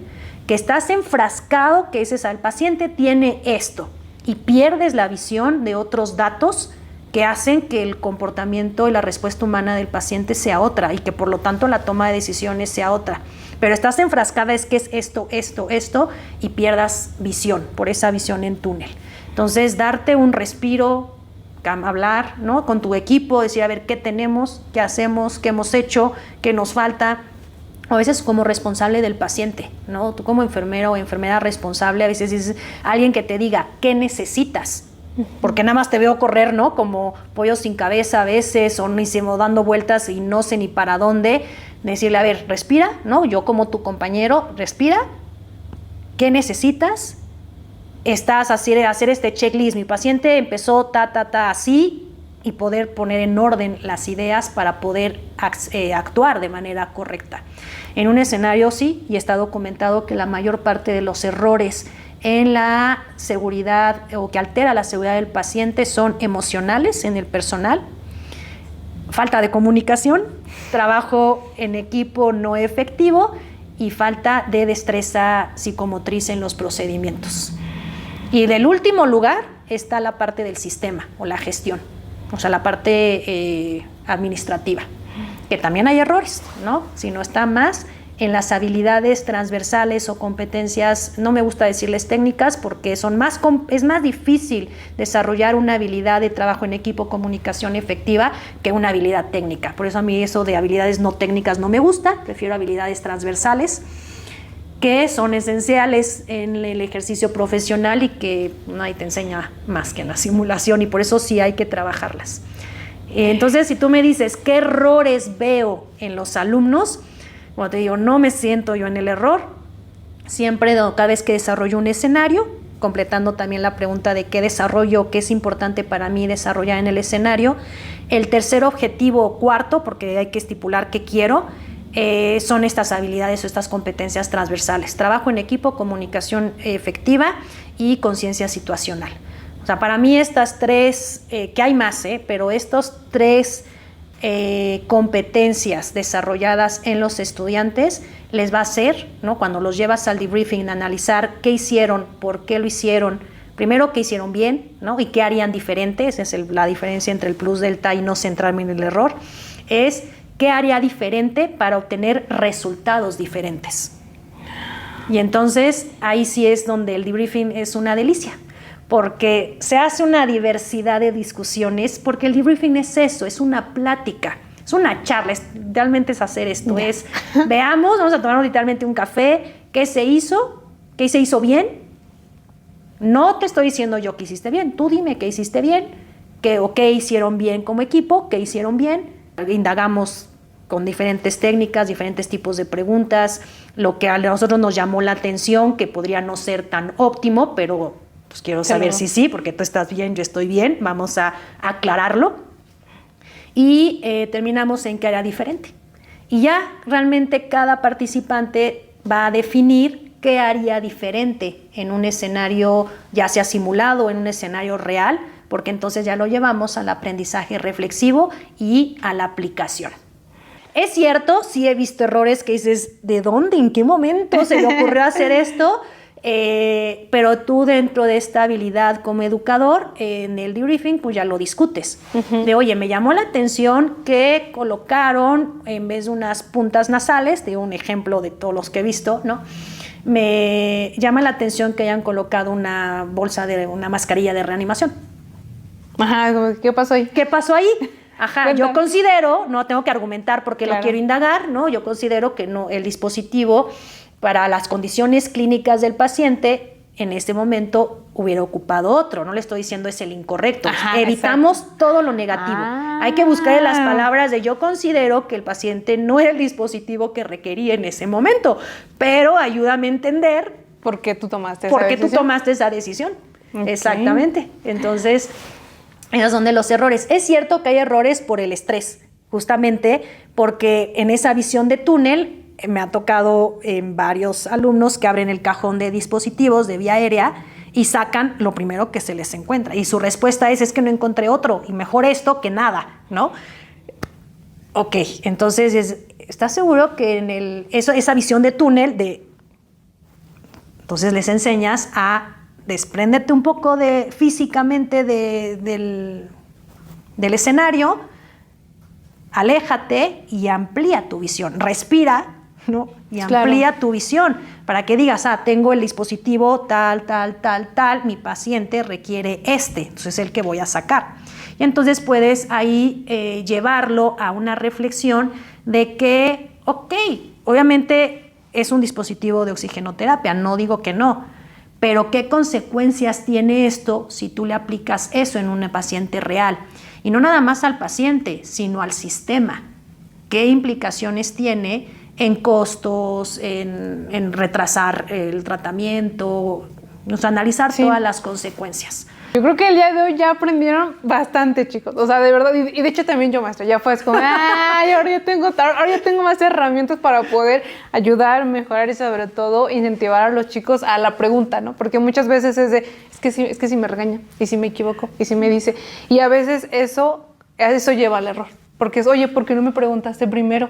que estás enfrascado, que dices, el paciente tiene esto, y pierdes la visión de otros datos que hacen que el comportamiento y la respuesta humana del paciente sea otra, y que por lo tanto la toma de decisiones sea otra. Pero estás enfrascada, es que es esto, y pierdas visión, por esa visión en túnel. Entonces, darte un respiro, hablar, ¿no?, con tu equipo, decir, a ver, ¿qué tenemos? ¿Qué hacemos? ¿Qué hemos hecho? ¿Qué nos falta? A veces como responsable del paciente, ¿no? Tú como enfermero o enfermera responsable, a veces es alguien que te diga, ¿qué necesitas? Porque nada más te veo correr, ¿no?, como pollo sin cabeza a veces, o dando vueltas y no sé ni para dónde. Decirle, a ver, respira, ¿no? Yo como tu compañero, respira. ¿Qué necesitas? Estás a hacer este checklist. Mi paciente empezó así, y poder poner en orden las ideas para poder actuar de manera correcta. En un escenario sí, y está documentado que la mayor parte de los errores en la seguridad o que altera la seguridad del paciente son emocionales en el personal, falta de comunicación, trabajo en equipo no efectivo y falta de destreza psicomotriz en los procedimientos. Y del último lugar está la parte del sistema o la gestión, o sea, la parte administrativa, que también hay errores, ¿no? Si no está más en las habilidades transversales o competencias, no me gusta decirles técnicas porque es más difícil desarrollar una habilidad de trabajo en equipo, comunicación efectiva, que una habilidad técnica. Por eso a mí eso de habilidades no técnicas no me gusta, prefiero habilidades transversales, que son esenciales en el ejercicio profesional y que nadie te enseña más que en la simulación, y por eso sí hay que trabajarlas. Entonces, si tú me dices, ¿qué errores veo en los alumnos? Bueno, te digo, no me siento yo en el error. Siempre, cada vez que desarrollo un escenario, completando también la pregunta de qué desarrollo, qué es importante para mí desarrollar en el escenario. El tercer objetivo o cuarto, porque hay que estipular qué quiero, son estas habilidades o estas competencias transversales: trabajo en equipo, comunicación efectiva y conciencia situacional. O sea, para mí estas tres, que hay más, pero estos tres competencias desarrolladas en los estudiantes les va a hacer, ¿no?, cuando los llevas al debriefing, analizar qué hicieron, por qué lo hicieron, primero qué hicieron bien, ¿no?, y qué harían diferente. Esa es la diferencia entre el plus delta y no centrarme en el error, es qué haría diferente para obtener resultados diferentes. Y entonces ahí sí es donde el debriefing es una delicia, porque se hace una diversidad de discusiones, porque el debriefing es eso, es una plática, es una charla, realmente es hacer esto, es veamos, vamos a tomarnos literalmente un café, qué se hizo bien. No te estoy diciendo yo que hiciste bien, tú dime qué hiciste bien, qué hicieron bien como equipo, qué hicieron bien. Indagamos con diferentes técnicas, diferentes tipos de preguntas, lo que a nosotros nos llamó la atención, que podría no ser tan óptimo, pero pues quiero saber si sí, porque tú estás bien, yo estoy bien, vamos a aclararlo. Y terminamos en qué haría diferente. Y ya realmente cada participante va a definir qué haría diferente en un escenario, ya sea simulado o en un escenario real, porque entonces ya lo llevamos al aprendizaje reflexivo y a la aplicación. Es cierto, sí he visto errores que dices, ¿de dónde? ¿En qué momento se le ocurrió hacer esto? Pero tú, dentro de esta habilidad como educador, en el debriefing, pues ya lo discutes. De, oye, me llamó la atención que colocaron, en vez de unas puntas nasales, te digo un ejemplo de todos los que he visto, ¿no? Me llama la atención que hayan colocado una mascarilla de reanimación. Ajá, ¿qué pasó ahí? ¿Qué pasó ahí? Ajá, cuéntame. Yo considero, no tengo que argumentar porque lo quiero indagar, ¿no? Yo considero que no, el dispositivo para las condiciones clínicas del paciente en este momento hubiera ocupado otro. No le estoy diciendo es el incorrecto. Ajá, evitamos todo lo negativo. Hay que buscar en las palabras de yo considero que el paciente no era el dispositivo que requería en ese momento, pero ayúdame a entender por qué tú tomaste esa decisión. Okay. Exactamente. Entonces, esos son de los errores. Es cierto que hay errores por el estrés, justamente porque en esa visión de túnel me ha tocado en varios alumnos que abren el cajón de dispositivos de vía aérea y sacan lo primero que se les encuentra. Y su respuesta es que no encontré otro y mejor esto que nada, ¿no? Ok, entonces, ¿estás seguro que esa visión de túnel entonces les enseñas a despréndete un poco físicamente del escenario, aléjate y amplía tu visión, respira, ¿no? Y amplía tu visión para que digas, tengo el dispositivo tal, mi paciente requiere entonces el que voy a sacar. Y entonces puedes ahí llevarlo a una reflexión de que, ok, obviamente es un dispositivo de oxigenoterapia, no digo que no, pero ¿qué consecuencias tiene esto si tú le aplicas eso en un paciente real? Y no nada más al paciente, sino al sistema. ¿Qué implicaciones tiene en costos, en retrasar el tratamiento? Analizar todas las consecuencias. Yo creo que el día de hoy ya aprendieron bastante, chicos. O sea, de verdad, y de hecho también yo, maestra, ya fue como, ahora ya tengo más herramientas para poder ayudar, mejorar y sobre todo incentivar a los chicos a la pregunta, ¿no? Porque muchas veces es que si me regaña, y si me equivoco, y si me dice, y a veces eso lleva al error. Porque oye, ¿por qué no me preguntaste primero?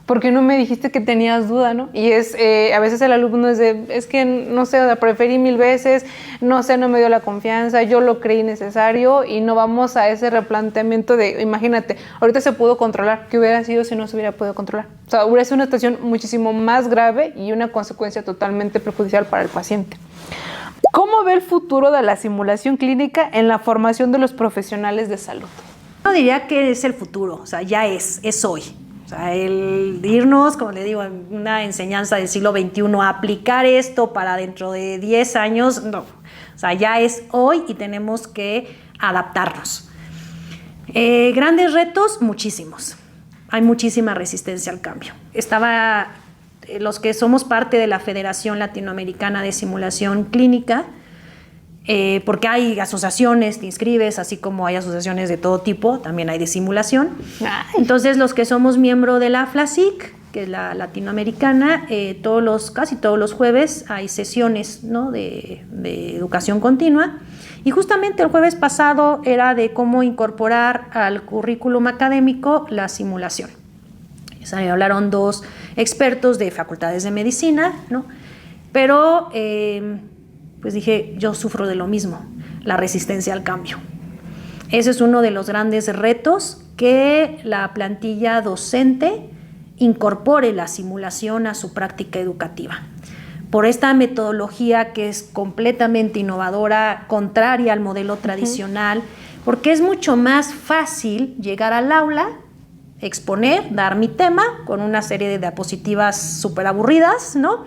¿Por qué no me dijiste que tenías duda, no? Y a veces el alumno es que, no sé, la preferí 1000 veces, no sé, no me dio la confianza, yo lo creí necesario y no vamos a ese replanteamiento de, imagínate, ahorita se pudo controlar, ¿qué hubiera sido si no se hubiera podido controlar? O sea, hubiera sido una situación muchísimo más grave y una consecuencia totalmente perjudicial para el paciente. ¿Cómo ve el futuro de la simulación clínica en la formación de los profesionales de salud? Yo diría que es el futuro, o sea, ya es hoy. O sea, el irnos, como le digo, en una enseñanza del siglo XXI, a aplicar esto para dentro de 10 años, no. O sea, ya es hoy y tenemos que adaptarnos. Grandes retos, muchísimos. Hay muchísima resistencia al cambio. Los que somos parte de la Federación Latinoamericana de Simulación Clínica, porque hay asociaciones, te inscribes, así como hay asociaciones de todo tipo, también hay de simulación. Ay. Entonces, los que somos miembro de la FLASIC, que es la latinoamericana, casi todos los jueves hay sesiones, ¿no?, de educación continua. Y justamente el jueves pasado era de cómo incorporar al currículum académico la simulación. Hablaron 2 expertos de facultades de medicina, ¿no? Pero pues dije, yo sufro de lo mismo, la resistencia al cambio. Ese es uno de los grandes retos, que la plantilla docente incorpore la simulación a su práctica educativa. Por esta metodología que es completamente innovadora, contraria al modelo tradicional, porque es mucho más fácil llegar al aula, exponer, dar mi tema con una serie de diapositivas súper aburridas, ¿no?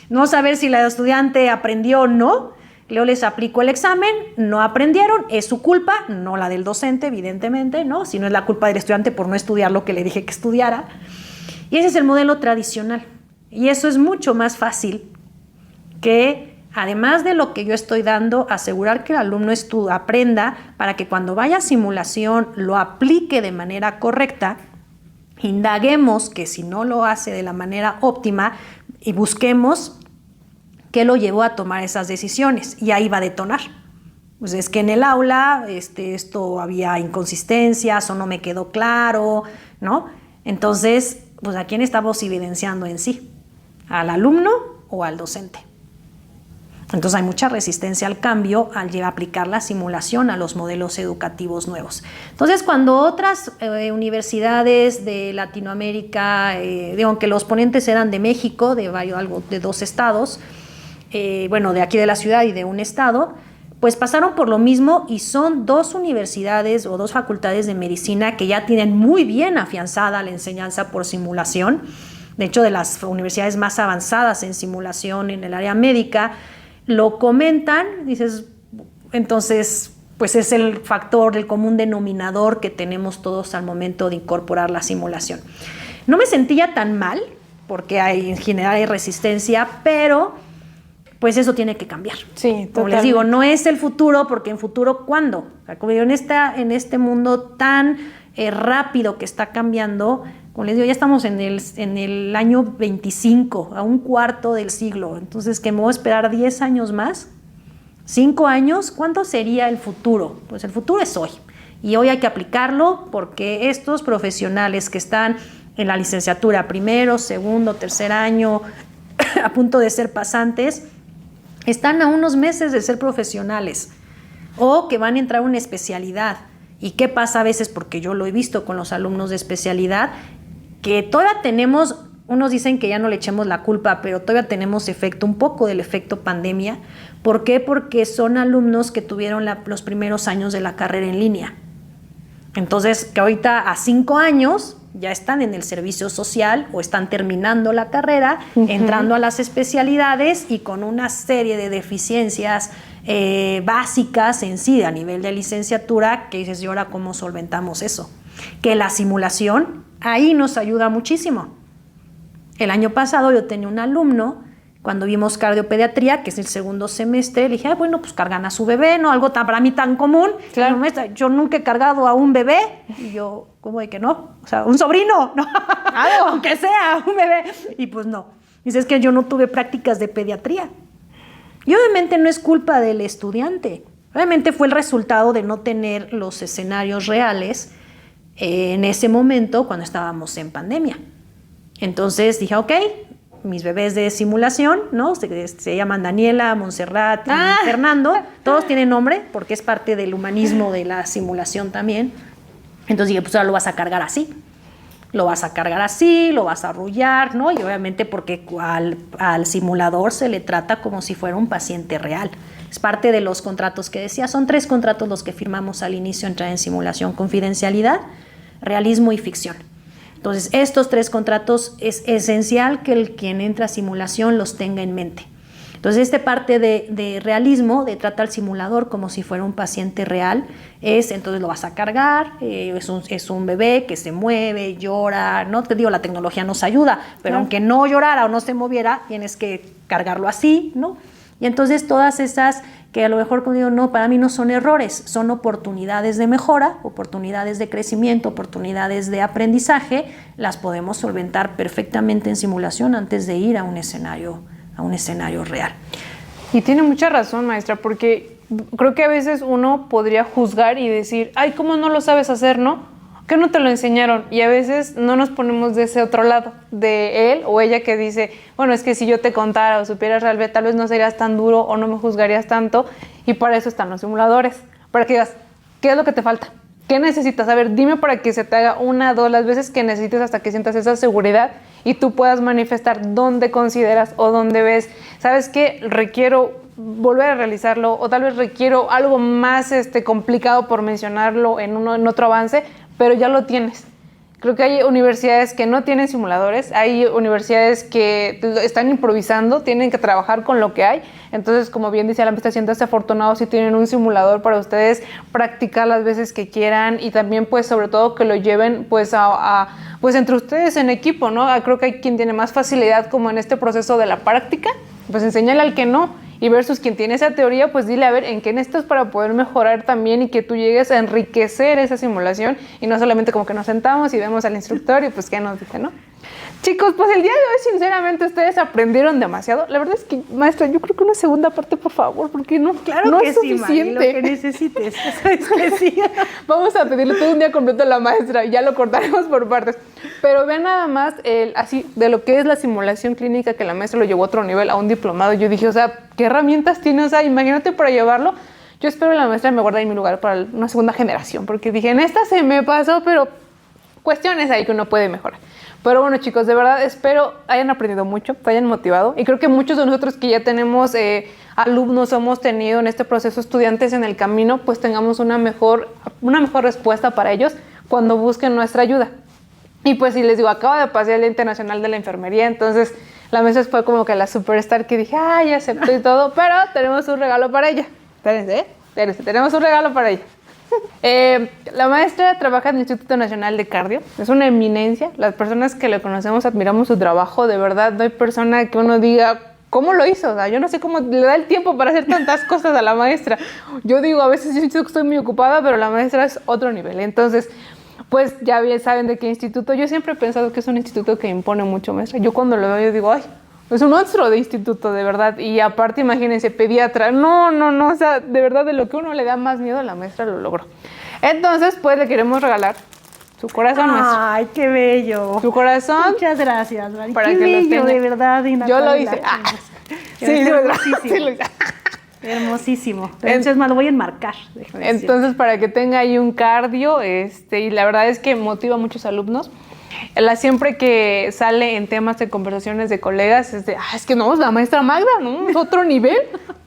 No saber si la estudiante aprendió o no. Luego les aplico el examen, no aprendieron, es su culpa, no la del docente, evidentemente, ¿no? Sino es la culpa del estudiante por no estudiar lo que le dije que estudiara. Y ese es el modelo tradicional. Y eso es mucho más fácil que, además de lo que yo estoy dando, asegurar que el alumno aprenda para que cuando vaya a simulación lo aplique de manera correcta, indaguemos que si no lo hace de la manera óptima y busquemos qué lo llevó a tomar esas decisiones, y ahí va a detonar. Pues es que en el aula esto había inconsistencias o no me quedó claro, ¿no? Entonces, pues ¿a quién estamos evidenciando en sí? ¿Al alumno o al docente? Entonces hay mucha resistencia al cambio al aplicar la simulación a los modelos educativos nuevos. Entonces, cuando otras universidades de Latinoamérica, aunque los ponentes eran de México, de 2 estados, de aquí de la ciudad y de un estado, pues pasaron por lo mismo, y son 2 universidades o 2 facultades de medicina que ya tienen muy bien afianzada la enseñanza por simulación. De hecho, de las universidades más avanzadas en simulación en el área médica, lo comentan, dices, entonces, pues es el factor, el común denominador que tenemos todos al momento de incorporar la simulación. No me sentía tan mal, porque en general hay resistencia, pero pues eso tiene que cambiar. Sí, totalmente. Como les digo, no es el futuro, porque en futuro, ¿cuándo? Como en este mundo tan rápido que está cambiando, Como les digo, ya estamos en el año 25, a un cuarto del siglo. Entonces, ¿que me voy a esperar 10 años más? 5 años, ¿cuánto sería el futuro? Pues el futuro es hoy. Y hoy hay que aplicarlo porque estos profesionales que están en la licenciatura, primero, segundo, tercer año, a punto de ser pasantes, están a unos meses de ser profesionales o que van a entrar a una especialidad. ¿Y qué pasa a veces? Porque yo lo he visto con los alumnos de especialidad, que todavía tenemos, unos dicen que ya no le echemos la culpa, pero todavía tenemos un poco del efecto pandemia. ¿Por qué? Porque son alumnos que tuvieron los primeros años de la carrera en línea. Entonces, que ahorita a 5 años ya están en el servicio social o están terminando la carrera, entrando a las especialidades y con una serie de deficiencias básicas en sí a nivel de licenciatura, que dices, ¿y ahora cómo solventamos eso? Que la simulación ahí nos ayuda muchísimo. El año pasado yo tenía un alumno, cuando vimos cardiopediatría, que es el segundo semestre, le dije, bueno, pues cargan a su bebé, ¿no? Algo para mí tan común. Claro. Maestra, yo nunca he cargado a un bebé. Y yo, ¿cómo de que no? O sea, un sobrino, ¿no? Aunque sea un bebé. Y pues no. Dice, es que yo no tuve prácticas de pediatría. Y obviamente no es culpa del estudiante. Obviamente fue el resultado de no tener los escenarios reales en ese momento cuando estábamos en pandemia. Entonces dije, ok, mis bebés de simulación, ¿no? Se llaman Daniela, Montserrat y Fernando. Todos tienen nombre porque es parte del humanismo de la simulación también. Entonces dije, pues ahora lo vas a cargar así. Lo vas a cargar así, lo vas a arrullar, ¿no? Y obviamente porque al simulador se le trata como si fuera un paciente real. Es parte de los contratos que decía. Son 3 contratos los que firmamos al inicio, entrar en simulación: confidencialidad, realismo y ficción. Entonces, estos 3 contratos es esencial que quien entra a simulación los tenga en mente. Entonces, esta parte de realismo, de tratar al simulador como si fuera un paciente real, entonces lo vas a cargar, es un bebé que se mueve, llora, no te digo, la tecnología nos ayuda, pero aunque no llorara o no se moviera, tienes que cargarlo así, ¿no? Y entonces todas esas que a lo mejor, como digo, no, para mí no son errores, son oportunidades de mejora, oportunidades de crecimiento, oportunidades de aprendizaje, las podemos solventar perfectamente en simulación antes de ir a un escenario real. Y tiene mucha razón, maestra, porque creo que a veces uno podría juzgar y decir, ay, ¿cómo no lo sabes hacer, no? ¿Qué no te lo enseñaron? Y a veces no nos ponemos de ese otro lado, de él o ella que dice, bueno, es que si yo te contara o supieras realmente, tal vez no serías tan duro o no me juzgarías tanto, y para eso están los simuladores, para que digas, ¿qué es lo que te falta? ¿Qué necesitas? A ver, dime para que se te haga 1, 2 las veces que necesites hasta que sientas esa seguridad y tú puedas manifestar dónde consideras o dónde ves, ¿sabes qué? Requiero volver a realizarlo o tal vez requiero algo más complicado por mencionarlo en otro avance, pero ya lo tienes. Creo que hay universidades que no tienen simuladores, hay universidades que están improvisando, tienen que trabajar con lo que hay. Entonces, como bien dice la maestra, siéntanse afortunados si tienen un simulador para ustedes practicar las veces que quieran y también, pues, sobre todo que lo lleven, pues, pues entre ustedes en equipo, ¿no? Creo que hay quien tiene más facilidad como en este proceso de la práctica, pues enséñale al que no. Y versus quien tiene esa teoría, pues dile, a ver, ¿en qué necesitas para poder mejorar también y que tú llegues a enriquecer esa simulación? Y no solamente como que nos sentamos y vemos al instructor y pues qué nos dice, ¿no? Chicos, pues el día de hoy, sinceramente, ustedes aprendieron demasiado. La verdad es que, maestra, yo creo que una segunda parte, por favor, porque no, claro no que es suficiente. Mari, lo que necesites, sabes que sí. Vamos a pedirle todo un día completo a la maestra y ya lo cortaremos por partes. Pero vean nada más, así, de lo que es la simulación clínica, que la maestra lo llevó a otro nivel, a un diplomado. Yo dije, o sea, ¿qué herramientas tiene? O sea, imagínate para llevarlo. Yo espero que la maestra me guarde en mi lugar para una segunda generación, porque dije, en esta se me pasó, pero cuestiones ahí que uno puede mejorar. Pero bueno, chicos, de verdad espero hayan aprendido mucho, se hayan motivado. Y creo que muchos de nosotros que ya tenemos alumnos, hemos tenido en este proceso estudiantes en el camino, pues tengamos una mejor respuesta para ellos cuando busquen nuestra ayuda. Y pues si les digo, acaba de pasar el Día Internacional de la Enfermería, entonces la maestra fue como que la superstar que dije, ay, acepto y todo, pero tenemos un regalo para ella. Espérense, tenemos un regalo para ella. La maestra trabaja en el Instituto Nacional de Cardio, es una eminencia. Las personas que le conocemos admiramos su trabajo, de verdad. No hay persona que uno diga, ¿cómo lo hizo? O sea, yo no sé cómo le da el tiempo para hacer tantas cosas a la maestra. Yo digo, a veces yo estoy muy ocupada, pero la maestra es otro nivel. Entonces, pues ya bien saben de qué instituto. Yo siempre he pensado que es un instituto que impone mucho, maestra. Yo cuando lo veo, yo digo, ay, es un monstruo de instituto, de verdad. Y aparte, imagínense, pediatra. No, o sea, de verdad, de lo que uno le da más miedo, la maestra lo logró. Entonces, pues le queremos regalar su corazón, maestra. Ay, qué bello. Su corazón. Muchas gracias, Mari. Para Qué que lo bello, tenga. de verdad. Yo lo hice. Sí, lo hice. Hermosísimo. Entonces, más lo voy a enmarcar. Entonces, para que tenga ahí un cardio, y la verdad es que motiva a muchos alumnos. Siempre que sale en temas de conversaciones de colegas, es que no, es la maestra Magda, ¿no? Es otro nivel.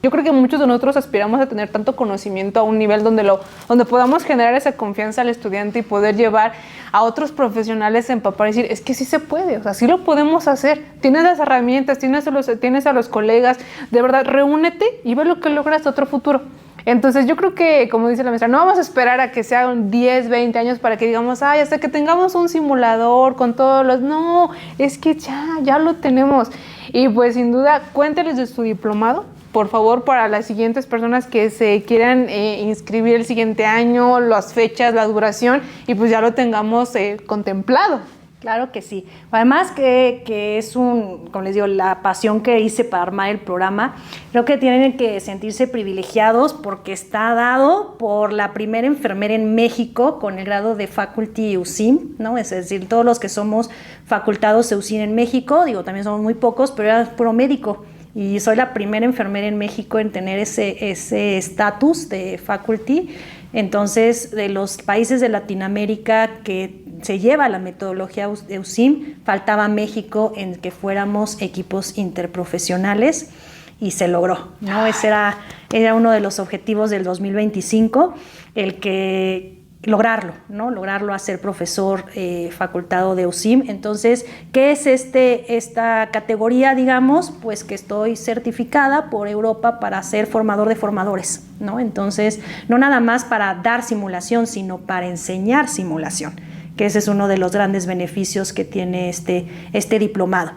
Yo creo que muchos de nosotros aspiramos a tener tanto conocimiento a un nivel donde podamos generar esa confianza al estudiante y poder llevar a otros profesionales a empapar y decir, es que sí se puede, o sea, sí lo podemos hacer. Tienes las herramientas, tienes a los colegas, de verdad, reúnete y ve lo que logras a otro futuro. Entonces yo creo que, como dice la maestra, no vamos a esperar a que sean 10, 20 años para que digamos, ay, hasta que tengamos un simulador con todos los... No, es que ya lo tenemos. Y pues sin duda, cuénteles de su diplomado, por favor, para las siguientes personas que se quieran inscribir el siguiente año, las fechas, la duración, y pues ya lo tengamos contemplado. Claro que sí. Además que es como les digo, la pasión que hice para armar el programa, creo que tienen que sentirse privilegiados porque está dado por la primera enfermera en México con el grado de Faculty EUSIM, ¿no? Es decir, todos los que somos facultados EUSIM en México, también somos muy pocos, pero era puro médico. Y soy la primera enfermera en México en tener ese estatus de faculty. Entonces, de los países de Latinoamérica que se lleva la metodología EUSIM, faltaba México en que fuéramos equipos interprofesionales y se logró, ¿no? Ese era uno de los objetivos del 2025, el que lograrlo, ¿no? Lograrlo a ser profesor facultado de EUSIM. Entonces, ¿qué es esta categoría, digamos? Pues que estoy certificada por Europa para ser formador de formadores, ¿no? Entonces, no nada más para dar simulación, sino para enseñar simulación, que ese es uno de los grandes beneficios que tiene este diplomado.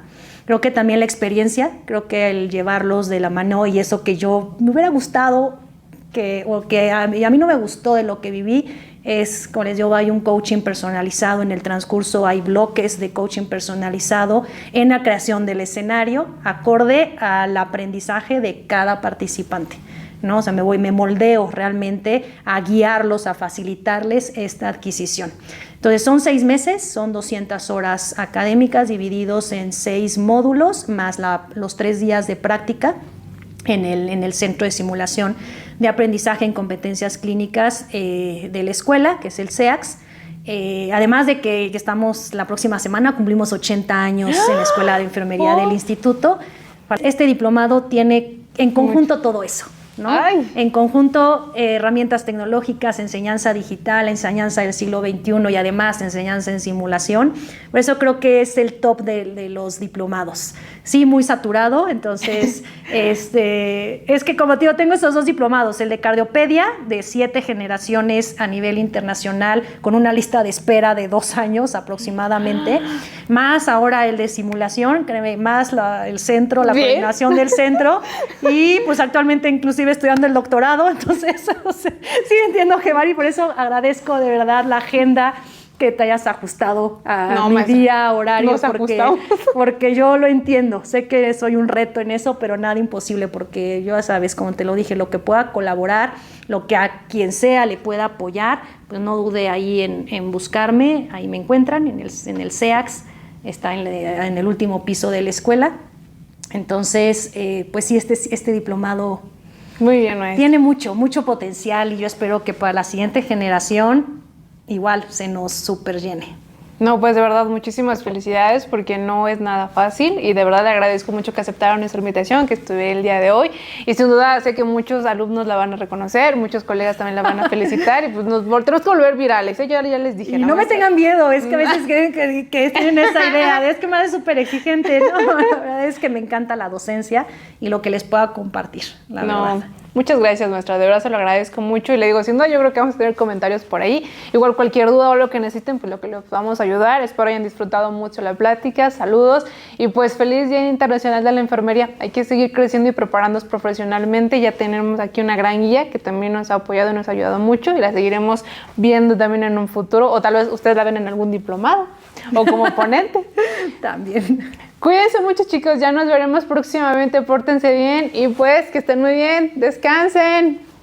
Creo que también la experiencia, creo que el llevarlos de la mano y eso que yo me hubiera gustado, que a mí no me gustó de lo que viví, es, como les digo, hay un coaching personalizado en el transcurso, hay bloques de coaching personalizado en la creación del escenario, acorde al aprendizaje de cada participante, ¿no? O sea, me moldeo realmente a guiarlos, a facilitarles esta adquisición. Entonces, son 6 meses, son 200 horas académicas divididos en 6 módulos, más los 3 días de práctica en el Centro de Simulación de Aprendizaje en Competencias Clínicas de la escuela, que es el CEACS. Además de que estamos la próxima semana, cumplimos 80 años en la Escuela de Enfermería del Instituto. Este diplomado tiene en conjunto todo eso, ¿no? Ay. En conjunto, herramientas tecnológicas, enseñanza digital, enseñanza del siglo XXI y además enseñanza en simulación. Por eso creo que es el top de los diplomados. Sí, muy saturado, entonces es que como te digo, tengo esos 2 diplomados, el de cardiopedia de 7 generaciones a nivel internacional con una lista de espera de 2 años aproximadamente, más ahora el de simulación, créeme, más el centro, la coordinación del centro y pues actualmente inclusive estudiando el doctorado, entonces sí entiendo que Mari, por eso agradezco de verdad la agenda que te hayas ajustado a mi día, horario, porque yo lo entiendo, sé que soy un reto en eso, pero nada imposible, porque yo ya sabes, como te lo dije, lo que pueda colaborar, lo que a quien sea le pueda apoyar, pues no dude ahí en buscarme, ahí me encuentran, en el CEACS, está en el último piso de la escuela. Entonces, pues sí, este diplomado muy bien, maestra. Tiene mucho potencial y yo espero que para la siguiente generación igual se nos súper llene. No, pues de verdad, muchísimas felicidades porque no es nada fácil y de verdad le agradezco mucho que aceptaron nuestra invitación, que estuve el día de hoy y sin duda sé que muchos alumnos la van a reconocer, muchos colegas también la van a felicitar y pues nos tenemos que volver virales, yo ya les dije. Y no me tengan miedo, es que a veces que tienen esa idea, es que me hace súper exigente, no, la verdad es que me encanta la docencia y lo que les pueda compartir, la verdad. Muchas gracias, maestra, de verdad se lo agradezco mucho y le digo, sin duda yo creo que vamos a tener comentarios por ahí. Igual cualquier duda o lo que necesiten, pues lo que les vamos a ayudar. Espero hayan disfrutado mucho la plática, saludos y pues feliz Día Internacional de la Enfermería. Hay que seguir creciendo y preparándonos profesionalmente. Ya tenemos aquí una gran guía que también nos ha apoyado y nos ha ayudado mucho y la seguiremos viendo también en un futuro, o tal vez ustedes la ven en algún diplomado o como ponente. También. Cuídense mucho, chicos, ya nos veremos próximamente, pórtense bien y pues que estén muy bien, descansen.